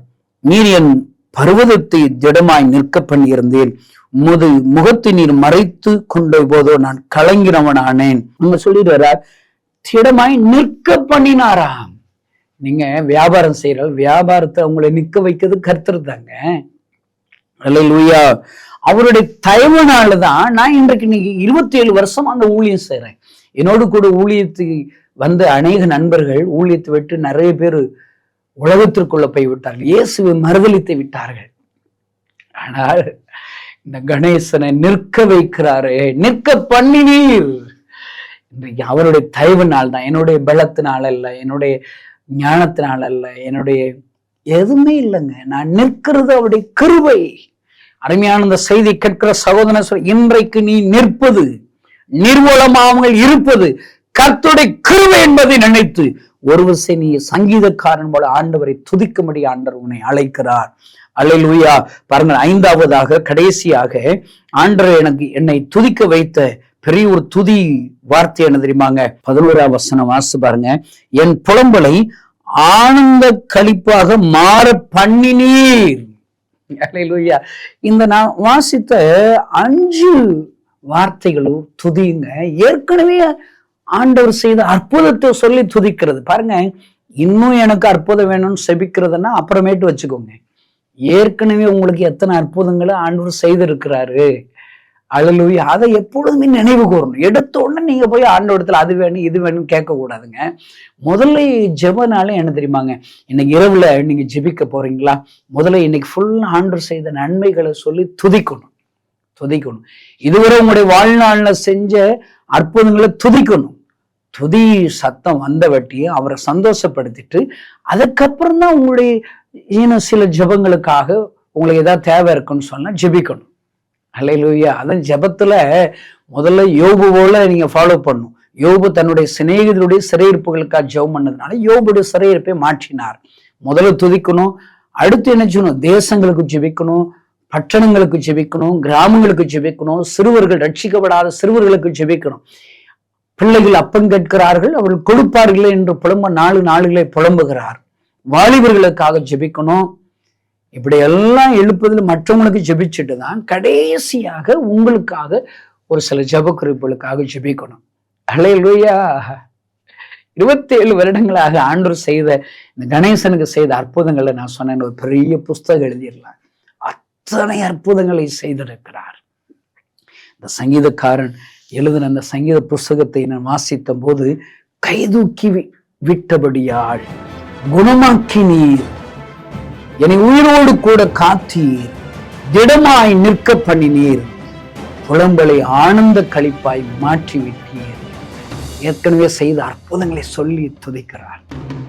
நீர் என் பர்வதத்தை திடமாய் நிற்க பண்ணியிருந்தேன். உமது முகத்தை நீர் மறைத்து கொண்ட போதோ நான் கலங்கினவனானேன். நம்ம சொல்லிடுறார், திடமாய் நிற்க பண்ணினாராம். நீங்க வியாபாரம் செய்யற, வியாபாரத்தை உங்களை நிற்க வைக்கிறது கர்த்தர் தாங்க. அல்லேலூயா. அவருடைய தயவுனாலதான் நான் இன்றைக்கு 27 வருஷம் அந்த ஊழியம் செய்யறேன். என்னோடு கூட ஊழியத்துக்கு வந்த அநேக நண்பர்கள் ஊழியத்தை விட்டு நிறைய பேர் உலகத்திற்குள்ள போய் விட்டார்கள், இயேசுவை மறுதலித்து விட்டார்கள். ஆனால் இந்த கணேசனை நிற்க வைக்கிறாரு, நிற்க பண்ணினீர். இன்றைக்கு அவருடைய தயவுனால் தான், என்னுடைய பலத்தினால் அல்ல, என்னுடைய ஞானத்தினால் அல்ல, என்னுடைய எதுவுமே இல்லைங்க, நான் நிற்கிறது அவருடைய கிருபை. அருமையான இந்த செய்தி கேட்கிற சகோதரன், இன்றைக்கு நீ நிற்பது, நிர்மூலமாமல் இருப்பது கர்த்தருடைய கிருபை என்பதை நினைத்து ஒரு விஷயம் நீ சங்கீதக்காரன் போல ஆண்டவரை துதிக்கும்படி ஆண்டவர் உன்னை அழைக்கிறார். அல்லேலூயா. பாருங்கள், 5வதாக கடைசியாக ஆண்டவர் என்னை துதிக்க வைத்த பெரிய ஒரு துதி வார்த்தை என்ன தெரியுமாங்க? 11ஆம் வசனம் வாசித்து பாருங்க. என் புலம்பலை ஆனந்த களிப்பாக மாற பண்ணினீர். அல்லேலூயா. இந்த நான் வாசித்த 5 வார்த்தைகளும் துதிங்க. ஏற்கனவே ஆண்டவர் செய்த அற்புதத்தை சொல்லி துதிக்கிறது. பாருங்க, இன்னும் எனக்கு அற்புதம் வேணும்னு செபிக்கிறதுன்னா அப்புறமேட்டு வச்சுக்கோங்க. ஏற்கனவே உங்களுக்கு எத்தனை அற்புதங்களை ஆண்டவர் செய்திருக்கிறாரு. அல்லேலூயா. அதை எப்பொழுதுமே நினைவு கூறணும். எடுத்த உடனே நீங்க போய் ஆண்டவரத்துல அது வேணும் இது வேணும்னு கேட்க கூடாதுங்க. முதல்ல ஜெபனாலே என்ன தெரியுமாங்க? இன்னைக்கு இரவுல நீங்க ஜெபிக்க போறீங்களா? முதல்ல இன்னைக்கு ஃபுல்லா ஆண்டவர் செய்த நன்மைகளை சொல்லி துதிக்கணும். இதுவரை உங்களுடைய வாழ்நாள்ல செஞ்ச அற்புதங்களை துதிக்கணும். துதி சத்தம் வந்த வட்டியை அவரை சந்தோஷப்படுத்திட்டு அதுக்கப்புறம் தான் உங்களுடைய சில ஜெபங்களுக்காக உங்களுக்கு ஏதாவது தேவை இருக்குன்னு சொன்னா ஜெபிக்கணும். அல்லேலூயா. அதான் ஜெபத்துல முதல்ல யோபு போல நீங்க ஃபாலோ பண்ணணும். யோபு தன்னுடைய சிநேகிதருடைய சிறையிருப்புகளுக்காக ஜெபம் பண்ணதுனால யோபுடைய சிறையிருப்பை மாற்றினார். முதல்ல துதிக்கணும். அடுத்து என்ன செய்யணும்? தேசங்களுக்கு ஜெபிக்கணும், பட்டணங்களுக்கு ஜெபிக்கணும், கிராமங்களுக்கு ஜெபிக்கணும், சிறுவர்கள் ரட்சிக்கப்படாத சிறுவர்களுக்கு ஜெபிக்கணும். பிள்ளைகள் அப்பம் கேட்கிறார்கள், அவர்கள் கொடுப்பார்கள் என்று புலம்ப 4 நாளுகளை புலம்புகிறார். வாலிபர்களுக்காக ஜெபிக்கணும். இப்படி எல்லாம் எழுப்புதல் மற்றவங்களுக்கு ஜெபிச்சுட்டு தான் கடைசியாக உங்களுக்காக ஒரு சில ஜெப குறிப்புகளுக்காக ஜெபிக்கணும். அல்லேலூயா. 27 வருடங்களாக ஆண்டவர் செய்த இந்த கணேசனுக்கு செய்த அற்புதங்களை நான் சொன்னேன். ஒரு பெரிய புஸ்தகம் எழுதிடலாம். அத்தனை அற்புதங்களை செய்திருக்கிறார். இந்த சங்கீதக்காரன் எழுதின அந்த சங்கீத புஸ்தகத்தை நான் வாசித்த போது கைதூக்கி விட்டபடியால் குணமாக்கினீர், என்னை உயிரோடு கூட காத்தீர், திடமாய் நிற்க பண்ணினீர், புலம்பலை ஆனந்த களிப்பாய் மாற்றி விட்டீர். ஏற்கனவே செய்த அற்புதங்களை சொல்லி துதிக்கிறார்.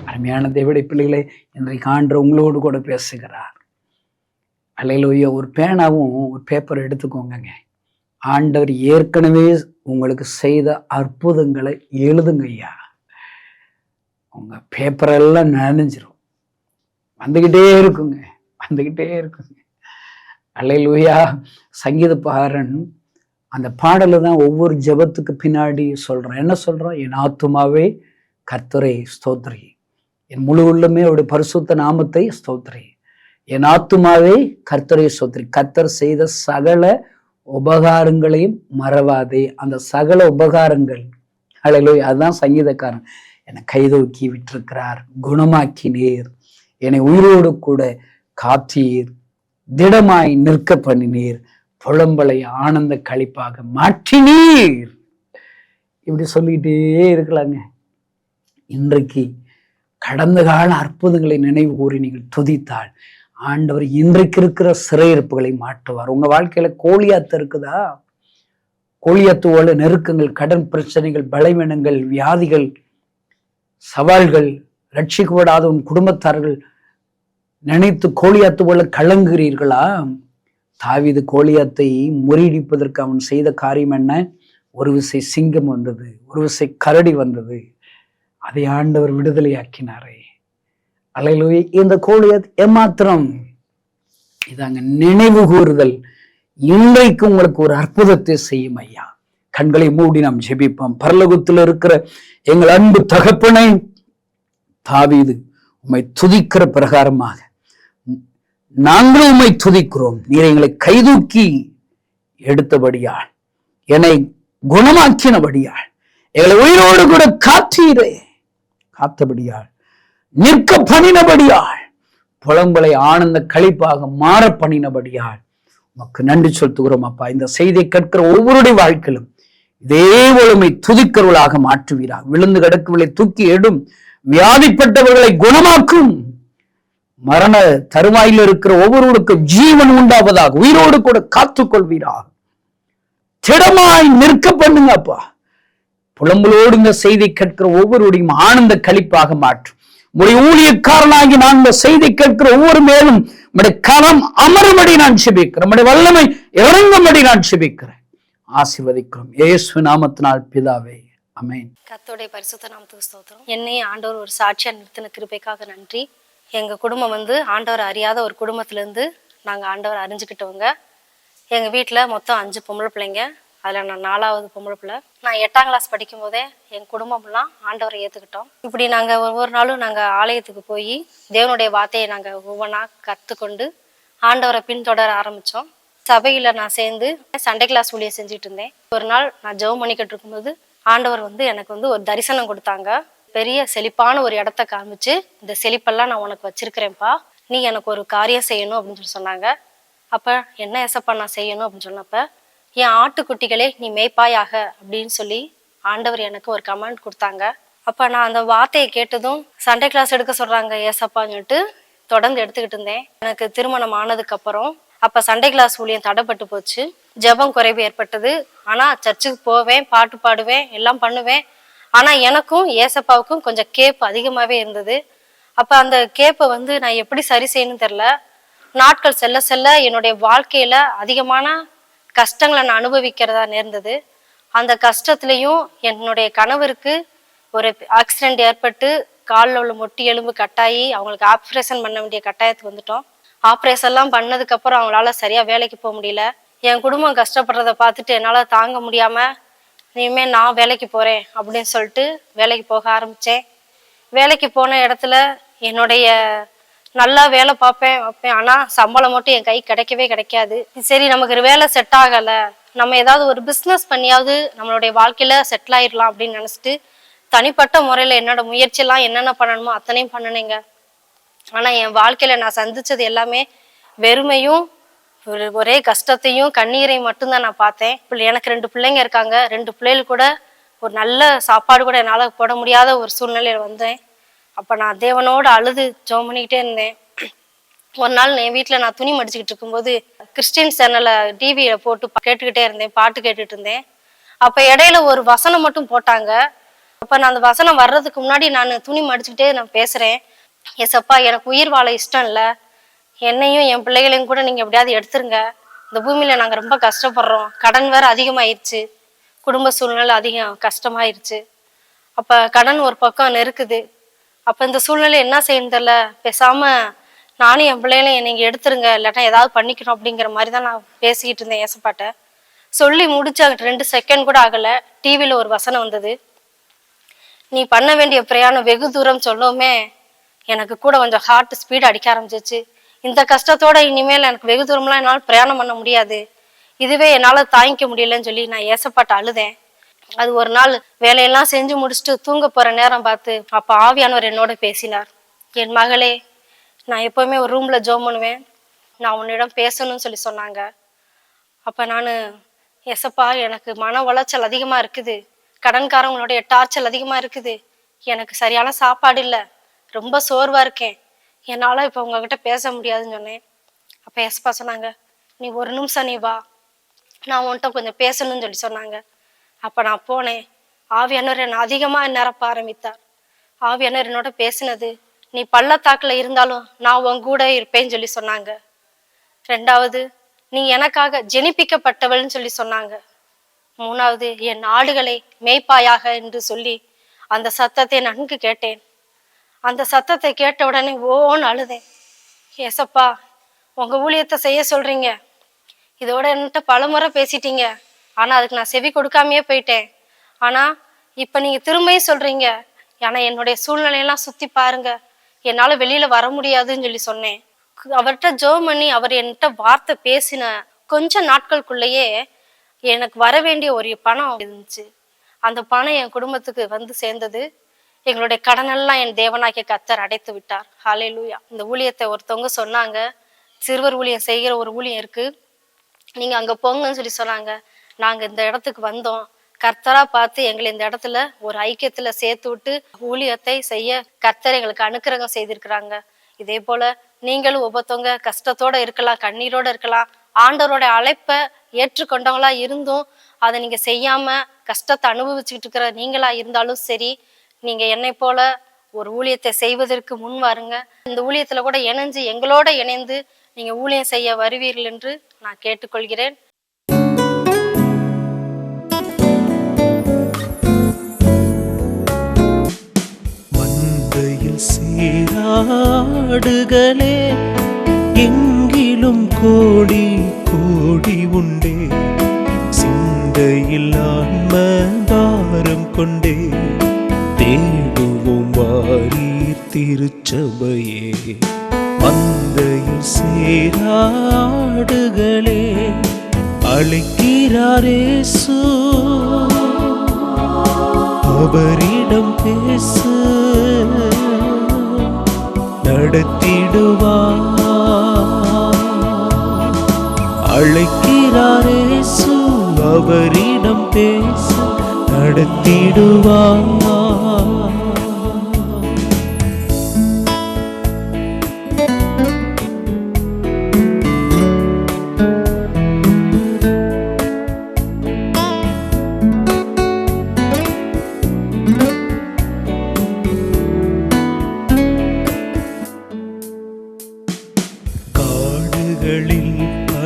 அருமையான தேவனுடைய பிள்ளைகளை இன்றைக்கு ஆண்டவர் உங்களோடு கூட பேசுகிறார். அல்லேலூயா. ஒரு பேனாவும் ஒரு பேப்பர் எடுத்துக்கோங்க. ஆண்டவர் ஏற்கனவே உங்களுக்கு செய்த அற்புதங்களை எழுதுங்க ஐயா. உங்க பேப்பர் எல்லாம் நனைஞ்சிரும், வந்துகிட்டே இருக்குங்க. அல்லேலூயா. சங்கீதக்காரன் அந்த பாடலை தான் ஒவ்வொரு ஜெபத்துக்கு பின்னாடி சொல்றான். என்ன சொல்றான்? என் ஆத்துமாவே கர்த்தரை ஸ்தோத்திரி, என் முழு உள்ளமே அவருடைய பரிசுத்த நாமத்தை ஸ்தோத்திரி, என் ஆத்துமாவே கர்த்தரை ஸ்தோத்திரி, கர்த்தர் செய்த சகல உபகாரங்களையும் மறவாதே. அந்த சகல உபகாரங்கள், அல்லேலூயா, அதுதான் சங்கீதக்காரன். என்னை கைதூக்கி விட்டிருக்கிறார், குணமாக்கினீர், என்னை உயிரோடு கூட காத்தீர், திடமாய் நிற்க பண்ணினீர், புலம்பலை ஆனந்த களிப்பாக மாற்றினீர். இப்படி சொல்லிட்டே இருக்கலாங்க. இன்றைக்கு கடந்த கால அற்புதங்களை நினைவு கூறி நீங்கள் துதித்தால் ஆண்டவர் இன்றைக்கு இருக்கிற சிறையிருப்புகளை மாற்றுவார். உங்க வாழ்க்கையில கோலியாத்து இருக்குதா? கோலியாத்து போல நெருக்கங்கள், கடன் பிரச்சனைகள், பலவீனங்கள், வியாதிகள், சவால்கள், ரட்சிக்கப்படாத உன் குடும்பத்தார்கள் நினைத்து கோலியாத்து போல கலங்குகிறீர்களா? தாவீது கோலியாத்தை முறியடிப்பதற்கு அவன் செய்த காரியம் என்ன? ஒரு விசை சிங்கம் வந்தது, ஒரு விசை கரடி வந்தது, அதை ஆண்டவர் விடுதலையாக்கினாரே. அல்லேலூயா. இந்த கோலியாத் ஏமாத்திரம் இதாங்க நினைவு கூறுதல் இன்றைக்கு உங்களுக்கு ஒரு அற்புதத்தை செய்யும் ஐயா. கண்களை மூடி நாம் ஜெபிப்போம். பரலோகத்தில் இருக்கிற எங்கள் அன்பு தகப்பனை, தாவீது உம்மை துதிக்கிற பிரகாரமாக நாங்களும் உம்மை துதிக்கிறோம். நீர் எங்களை கைதூக்கி எடுத்தபடியால், என்னை குணமாக்கினபடியால், எங்களை உயிரோடு கூட காத்தபடியால், நிற்க பண்ணினபடியால், புலம்பலை ஆனந்த களிப்பாக மாற பண்ணினபடியால் உமக்கு நன்றி செலுத்துகிறோம் அப்பா. இந்த செய்தியை கேட்கிற ஒவ்வொருடைய வாழ்க்கையிலும் இதே ஒழுமை துதிக்கிறவர்களாக மாற்றுவீராக. விழுந்து கிடக்குவர்களை தூக்கி எடும், வியாதிப்பட்டவர்களை குணமாக்கும், மரண தருவாயில் இருக்கிற ஒவ்வொருவருக்கும் ஜீவன் உண்டாவதாக உயிரோடு கூட காத்துக்கொள்வீராக. திடமாய் நிற்க பண்ணுங்க அப்பா. புலம்பலோடு இந்த செய்தி கேட்கிற ஒவ்வொருவரையும் ஆனந்த களிப்பாக மாற்றும். உடைய ஊழியக்காரனாகி நான் இந்த செய்தி கேட்கிற ஒவ்வொரு மேலும் உடைய கரம் அமரும்படி நான் செபிக்கிறேன். உடைய வல்லமை இறங்கும்படி நான் செபிக்கிறேன். ஆசீர்வதிக்கிறோம் இயேசு நாமத்தினால் பிதாவே, ஆமென். கர்த்தருடைய பரிசுத்த நாமத்துக்கு ஸ்தோத்திரம். என்னையும் ஆண்டவர் ஒரு சாட்சியா நிறுத்தின கிருபைக்காக நன்றி. எங்க குடும்பம் ஆண்டவர் அறியாத ஒரு குடும்பத்திலேருந்து நாங்க ஆண்டவர் அறிஞ்சுக்கிட்டவங்க. எங்க வீட்டுல மொத்தம் 5 பொம்பளை பிள்ளைங்க. அதுல நான் 4வது பொம்பளை பிள்ளை. நான் 8ஆம் கிளாஸ் படிக்கும் போதே எங்க குடும்பம்லாம் ஆண்டவரை ஏத்துக்கிட்டோம். இப்படி நாங்க ஒவ்வொரு நாளும் நாங்க ஆலயத்துக்கு போய் தேவனுடைய வார்த்தையை நாங்க ஒவ்வொன்றா கத்துக்கொண்டு ஆண்டவரை பின்தொடர ஆரம்பிச்சோம். சபையில நான் சேர்ந்து சண்டே கிளாஸ் ஊழியம் செஞ்சுட்டு இருந்தேன். ஒரு நாள் நான் ஜெபம் பண்ணிக்கிட்டு இருக்கும்போது ஆண்டவர் எனக்கு ஒரு தரிசனம் கொடுத்தாங்க. பெரிய செழிப்பான ஒரு இடத்த காமிச்சு, இந்த செழிப்பெல்லாம் நான் உனக்கு வச்சிருக்கிறேன்ப்பா, நீ எனக்கு ஒரு காரியம் செய்யணும் அப்படின்னு சொல்லி சொன்னாங்க. அப்ப என்ன ஏசப்பா நான் செய்யணும் அப்படின்னு சொன்னப்ப, என் ஆட்டுக்குட்டிகளே நீ மேய்ப்பாயாக அப்படின்னு சொல்லி ஆண்டவர் எனக்கு ஒரு கமெண்ட் கொடுத்தாங்க. அப்ப நான் அந்த வார்த்தையை கேட்டதும் சண்டே கிளாஸ் எடுக்க சொல்றாங்க ஏசப்பான்னு சொல்லிட்டு தொடர்ந்து எடுத்துக்கிட்டு இருந்தேன். எனக்கு திருமணம் ஆனதுக்கு அப்புறம் அப்ப சண்டே கிளாஸ் ஊழியம் தடைப்பட்டு போச்சு. ஜெபம் குறைவு ஏற்பட்டது. ஆனா சர்ச்சுக்கு போவேன், பாட்டு பாடுவேன், எல்லாம் பண்ணுவேன். ஆனா எனக்கும் ஏசப்பாவுக்கும் கொஞ்சம் கேப் அதிகமாவே இருந்தது. அப்ப அந்த கேப்பை நான் எப்படி சரி செய்யணும்னு தெரியல. நாட்கள் செல்ல செல்ல என்னுடைய வாழ்க்கையில அதிகமான கஷ்டங்களை நான் அனுபவிக்கிறதா நேர்ந்தது. அந்த கஷ்டத்துலையும் என்னுடைய கணவருக்கு ஒரு ஆக்சிடென்ட் ஏற்பட்டு காலில் உள்ள மொட்டி எலும்பு கட்டாயி அவங்களுக்கு ஆப்ரேஷன் பண்ண வேண்டிய கட்டாயத்துக்கு வந்துட்டோம். ஆப்ரேஷன்லாம் பண்ணதுக்கு அப்புறம் அவங்களால சரியா வேலைக்கு போக முடியல. என் குடும்பம் கஷ்டப்படுறத பார்த்துட்டு என்னால தாங்க முடியாம, இனிமே நான் வேலைக்கு போறேன் அப்படின்னு சொல்லிட்டு வேலைக்கு போக ஆரம்பிச்சேன். வேலைக்கு போன இடத்துல என்னுடைய நல்லா வேலை வைப்பேன். ஆனா சம்பளம் மட்டும் என் கை கிடைக்கவே கிடைக்காது. சரி, நமக்கு ஒரு வேலை செட் ஆகல, நம்ம ஏதாவது ஒரு பிஸ்னஸ் பண்ணியாவது நம்மளுடைய வாழ்க்கையில செட்டில் ஆயிடலாம் அப்படின்னு நினைச்சிட்டு தனிப்பட்ட முறையில என்னோட முயற்சியெல்லாம் என்னென்ன பண்ணணுமோ அத்தனையும் பண்ணினேங்க. ஆனா என் வாழ்க்கையில நான் சந்திச்சது எல்லாமே வெறுமையும் ஒரே கஷ்டத்தையும் கண்ணீரையும் மட்டும்தான் நான் பார்த்தேன். எனக்கு 2 பிள்ளைங்க இருக்காங்க. 2 பிள்ளைகள் கூட ஒரு நல்ல சாப்பாடு கூட என்னால் போட முடியாத ஒரு சூழ்நிலையில வந்தேன். அப்ப நான் தேவனோட அழுது ஜெபம் பண்ணிக்கிட்டே இருந்தேன். ஒரு நாள் என் வீட்டில் நான் துணி மடிச்சுக்கிட்டு இருக்கும்போது கிறிஸ்டின் சேனலை டிவியில போட்டு கேட்டுக்கிட்டே இருந்தேன், பாட்டு கேட்டுட்டு இருந்தேன். அப்ப இடையில ஒரு வசனம் மட்டும் போட்டாங்க. அப்ப நான் அந்த வசனம் வர்றதுக்கு முன்னாடி நான் துணி மடிச்சுக்கிட்டே நான் பேசுறேன். ஏசப்பா, எனக்கு உயிர் வாழ இஷ்டம் இல்லை, என்னையும் என் பிள்ளைகளையும் கூட நீங்க எப்படியாவது எடுத்துருங்க. இந்த பூமியில நாங்க ரொம்ப கஷ்டப்படுறோம், கடன் வேற அதிகமாயிருச்சு, குடும்ப சூழ்நிலை அதிகம் கஷ்டமாயிருச்சு. அப்ப கடன் ஒரு பக்கம் நெருக்குது. அப்ப இந்த சூழ்நிலை என்ன செய்யணும் தெரியல, பேசாம நானும் என் பிள்ளைகளையும் நீங்க எடுத்துருங்க, இல்லாட்டா ஏதாவது பண்ணிக்கணும் அப்படிங்கிற மாதிரி தான் நான் பேசிக்கிட்டு இருந்தேன் ஏசப்பாட்ட. சொல்லி முடிச்ச 2 செகண்ட் கூட ஆகல, டிவியில ஒரு வசனம் வந்தது. நீ பண்ண வேண்டிய பிரயாணம் வெகு தூரம் சொல்லவுமே எனக்கு கூட கொஞ்சம் ஹார்ட் ஸ்பீட் அடிக்க ஆரம்பிச்சிச்சு. இந்த கஷ்டத்தோட இனிமேல் எனக்கு வெகு தூரம்லாம் என்னால் பிரயாணம் பண்ண முடியாது, இதுவே என்னால் தாங்கிக்க முடியலன்னு சொல்லி நான் ஏசப்பாட்ட அழுதேன். அது ஒரு நாள் வேலையெல்லாம் செஞ்சு முடிச்சுட்டு தூங்க போற நேரம் பார்த்து அப்ப ஆவியானவர் என்னோட பேசினார். என் மகளே, நான் எப்பவுமே ஒரு ரூம்ல ஜெபம் பண்ணுவேன், நான் உன்னிடம் பேசணும்னு சொல்லி சொன்னாங்க. அப்ப நான் ஏசப்பா, எனக்கு மன உளைச்சல் அதிகமா இருக்குது, கடன்காரங்களுடைய டார்ச்சல் அதிகமா இருக்குது, எனக்கு சரியான சாப்பாடு இல்லை, ரொம்ப சோர்வா இருக்கேன், என்னால இப்ப உங்ககிட்ட பேச முடியாதுன்னு சொன்னேன். அப்ப ஏசப்பா சொன்னாங்க, நீ 1 நிமிஷம் நீ வா, நான் உன்கிட்ட கொஞ்சம் பேசணும்னு சொல்லி சொன்னாங்க. அப்ப நான் போனேன். ஆவியானவர் என்னை அதிகமா நிரப்ப ஆரம்பித்தார். ஆவியானவர் என்னோட பேசினது, நீ பள்ளத்தாக்குல இருந்தாலும் நான் உன் கூட இருப்பேன்னு சொல்லி சொன்னாங்க. 2வது, நீ எனக்காக ஜெனிப்பிக்கப்பட்டவள்னு சொல்லி சொன்னாங்க. 3வது, என் ஆடுகளை மேய்ப்பாயாக என்று சொல்லி அந்த சத்தத்தை நன்கு கேட்டேன். அந்த சத்தத்தை கேட்ட உடனே ஓன்னு அழுதேன். ஏசப்பா, உங்க ஊழியத்தை செய்ய சொல்றீங்க, இதோட என்கிட்ட பலமுறை பேசிட்டீங்க, ஆனா அதுக்கு நான் செவி கொடுக்காமையே போயிட்டேன். ஆனா இப்ப நீங்க திரும்பியும் சொல்றீங்க, ஆனா என்னுடைய சூழ்நிலையெல்லாம் சுத்தி பாருங்க, என்னால வெளியில வர முடியாதுன்னு சொல்லி சொன்னேன். அவர்கிட்ட ஜெபம் பண்ணி அவர் என்கிட்ட வார்த்தை பேசின கொஞ்ச நாட்களுக்குள்ளேயே எனக்கு வர வேண்டிய ஒரு பணம் இருந்துச்சு. அந்த பணம் என் குடும்பத்துக்கு வந்து சேர்ந்தது. எங்களுடைய கடனெல்லாம் என் தேவனாகிய கர்த்தர் அடைத்து விட்டார். ஹல்லேலூயா. இந்த ஊழியத்தை ஒருத்தவங்க சொன்னாங்க, சிறுவர் ஊழியம் செய்கிற ஒரு ஊழியம் இருக்கு, நீங்க அங்க போங்கன்னு சொல்லி சொன்னாங்க. நாங்க இந்த இடத்துக்கு வந்தோம். கர்த்தரா பார்த்து எங்களை இந்த இடத்துல ஒரு ஐக்கியத்துல சேர்த்து விட்டு ஊழியத்தை செய்ய கர்த்தர் எங்களுக்கு அனுக்கிரகம் செய்திருக்கிறாங்க. இதே போல நீங்களும் ஒவ்வொருத்தவங்க கஷ்டத்தோட இருக்கலாம், கண்ணீரோட இருக்கலாம். ஆண்டவரோட அழைப்பை ஏற்றுக்கொண்டவங்களா இருந்தும் அதை நீங்க செய்யாம கஷ்டத்தை அனுபவிச்சுக்கிட்டு இருக்கிற நீங்களா இருந்தாலும் சரி, நீங்க என்னை போல ஒரு ஊழியத்தை செய்வதற்கு முன் வாருங்க. இந்த ஊழியத்துல கூட இணைஞ்சு எங்களோட இணைந்து நீங்க ஊழியம் செய்ய வருவீர்கள் என்று நான் கேட்டுக்கொள்கிறேன். மந்தையில் சீராடுகளே, எங்கிலும் கோடி கோடி உண்டே, சிந்தையில் ஆன்ம பாரம் கொண்டே தேடுவோம் வாரீர் திருச்சபையே. மந்தையில் சீராடுகளே, அழைக்கிறாரேசு, அவரிடம் பேசு, நடத்திடுவார். அழைக்கிறாரேசு, அவரிடம் பேசு, நடத்திடுவார்.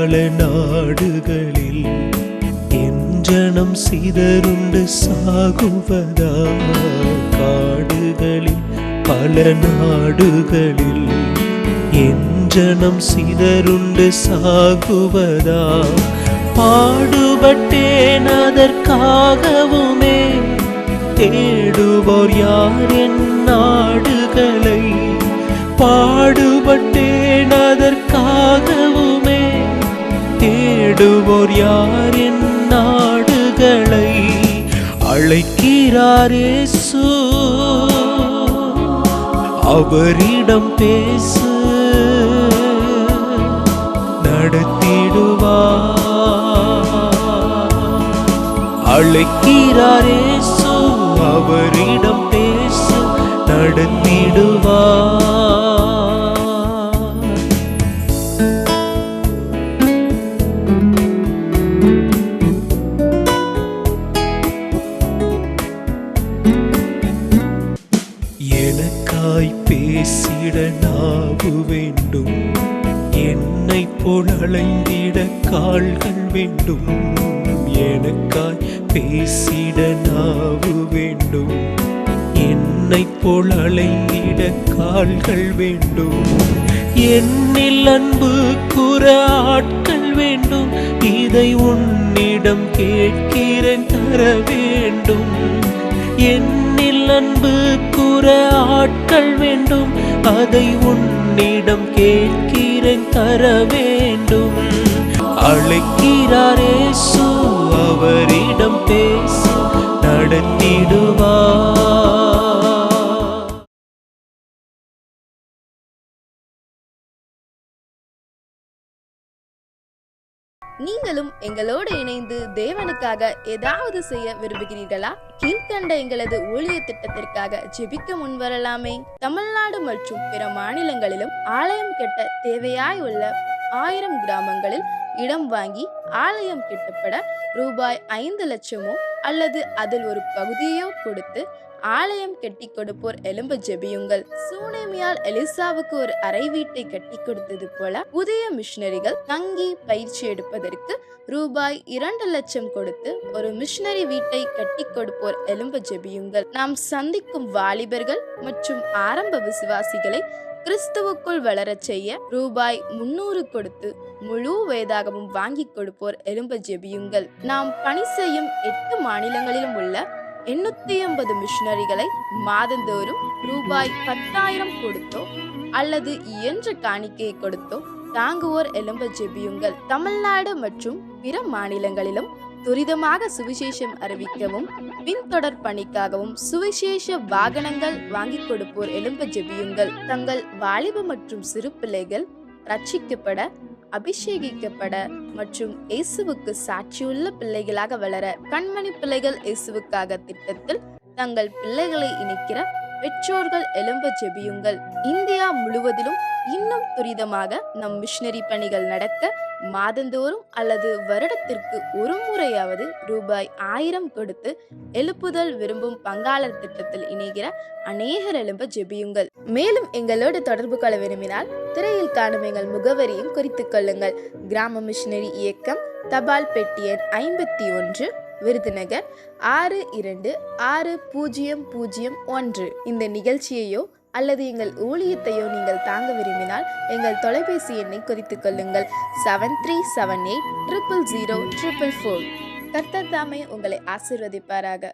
பல நாடுகளில் என் ஜனம் சிதறுண்டு சாகுவதா, காடுகளில் பல நாடுகளில் என் ஜனம் சிதறுண்டு சாகுவதா, பாடுபட்டேன் அதற்காகவுமே, தேடுவோர் யார் என் நாடுகளை, பாடுபட்டேன் அதற்காகவுமே, தேடுவோர் யார் என் நாடுகளை. அழைக்கிறாரேசு, அவரிடம் பேசு, நடத்திடுவார். அழைக்கிறாரேசு, அவரிடம் பேசு, நடத்திடுவார். பேசிட நாவு வேண்டும், என்னை போல் அலைந்திட கால்கள் வேண்டும். எனக்காய் பேசிட நாவு வேண்டும், என்னை போல் அலைந்திட கால்கள் வேண்டும். என்னில் அன்பு கூற ஆட்கள் வேண்டும், இதை உன்னிடம் கேட்கிறேன் தர வேண்டும். என்னில் அன்பு கூற ஆட்கள் வேண்டும், அதை உன்னிடம் கேட்கிறேன் தர வேண்டும். அழைக்கிறாரேசு, அவரிடம் பேசு, நடத்திடுவார். நீங்களும் எங்களோடு இணைந்து தேவனுக்காக ஏதாவது செய்ய விரும்புகிறீர்களா? கீழ்கண்ட எங்களது ஊழிய திட்டத்திற்காக ஜெபிக்க முன்வரலாமே. தமிழ்நாடு மற்றும் பிற மாநிலங்களிலும் ஆலயம் கட்ட தேவையாய் உள்ள 1000 கிராமங்களில் இடம் வாங்கி ஆலயம் கட்டப்பட ரூபாய் 5 லட்சமோ அல்லது அதில் ஒரு பகுதியோ கொடுத்து ஆலயம் கட்டி கொடுப்போர் எழும்ப ஜெபியுங்கள். சூனேமியால் எலிசாவுக்கு ஒரு அறை வீட்டை கட்டி கொடுத்தது போல புதிய மிஷனரிகள் தங்கி பயிற்சி எடுப்பதற்கு ரூபாய் 2 லட்சம் கொடுத்து ஒரு மிஷனரி வீட்டை கட்டி கொடுப்போர் எழும்ப ஜெபியுங்கள். நாம் சந்திக்கும் வாலிபர்கள் மற்றும் ஆரம்ப விசுவாசிகளை கிறிஸ்துவுக்குள் வளரச் செய்ய ரூபாய் 300 கொடுத்து முழு வேதாகமும் வாங்கி கொடுப்போர் எழும்ப ஜெபியுங்கள். நாம் பணி செய்யும் 8 மாநிலங்களிலும் உள்ள 880 மிஷனரிகளை மாதந்தோறும் ரூபாய் 10,000 கொடுத்தோ அல்லது இயன்ற காணிக்கையை கொடுத்தோ தாங்குவோர் எழும்ப ஜெபியுங்கள். தமிழ்நாடு மற்றும் பிற மாநிலங்களிலும் துரிதமாக சுவிசேஷம் அறிவிக்கவும் பின்தொடர் பணிக்காகவும் சுவிசேஷ வாகனங்கள் வாங்கி கொடுப்போர் எழும்ப ஜெபியுங்கள். தங்கள் வாலிப மற்றும் சிறு பிள்ளைகள் ரட்சிக்கப்பட அபிஷேகிக்கப்பட மற்றும் இயேசுவுக்கு சாட்சியுள்ள பிள்ளைகளாக வளர கண்மணி பிள்ளைகள் இயேசுவுக்காக திட்டத்தில் தங்கள் பிள்ளைகளை இணைக்கிற பெற்றோர்கள் எழும்ப ஜெபியுங்கள். இந்தியா முழுவதிலும் இன்னும் துரிதமாக நம் மிஷனரி பணிகள் நடக்க மாதந்தோறும் அல்லது வருடத்திற்கு ஒரு முறையாவது ரூபாய் 1000 கொடுத்து எழுப்புதல் விரும்பும் பங்காளர் திட்டத்தில் இணைகிற அநேகர் எழும்ப ஜெபியுங்கள். மேலும் எங்களோடு தொடர்பு கொள்ள விரும்பினால் திரையில் காணும் எங்கள் முகவரியும் குறித்துக் கொள்ளுங்கள். கிராம மிஷனரி இயக்கம், தபால் பெட்டி எண் 51, விருதுநகர் 626001. இந்த நிகழ்ச்சியையோ அல்லது எங்கள் ஊழியத்தையோ நீங்கள் தாங்க விரும்பினால் எங்கள் தொலைபேசி எண்ணை குறித்துக் கொள்ளுங்கள். 7378 000 444. கர்த்தர் தாமே உங்களை ஆசீர்வதிப்பாராக.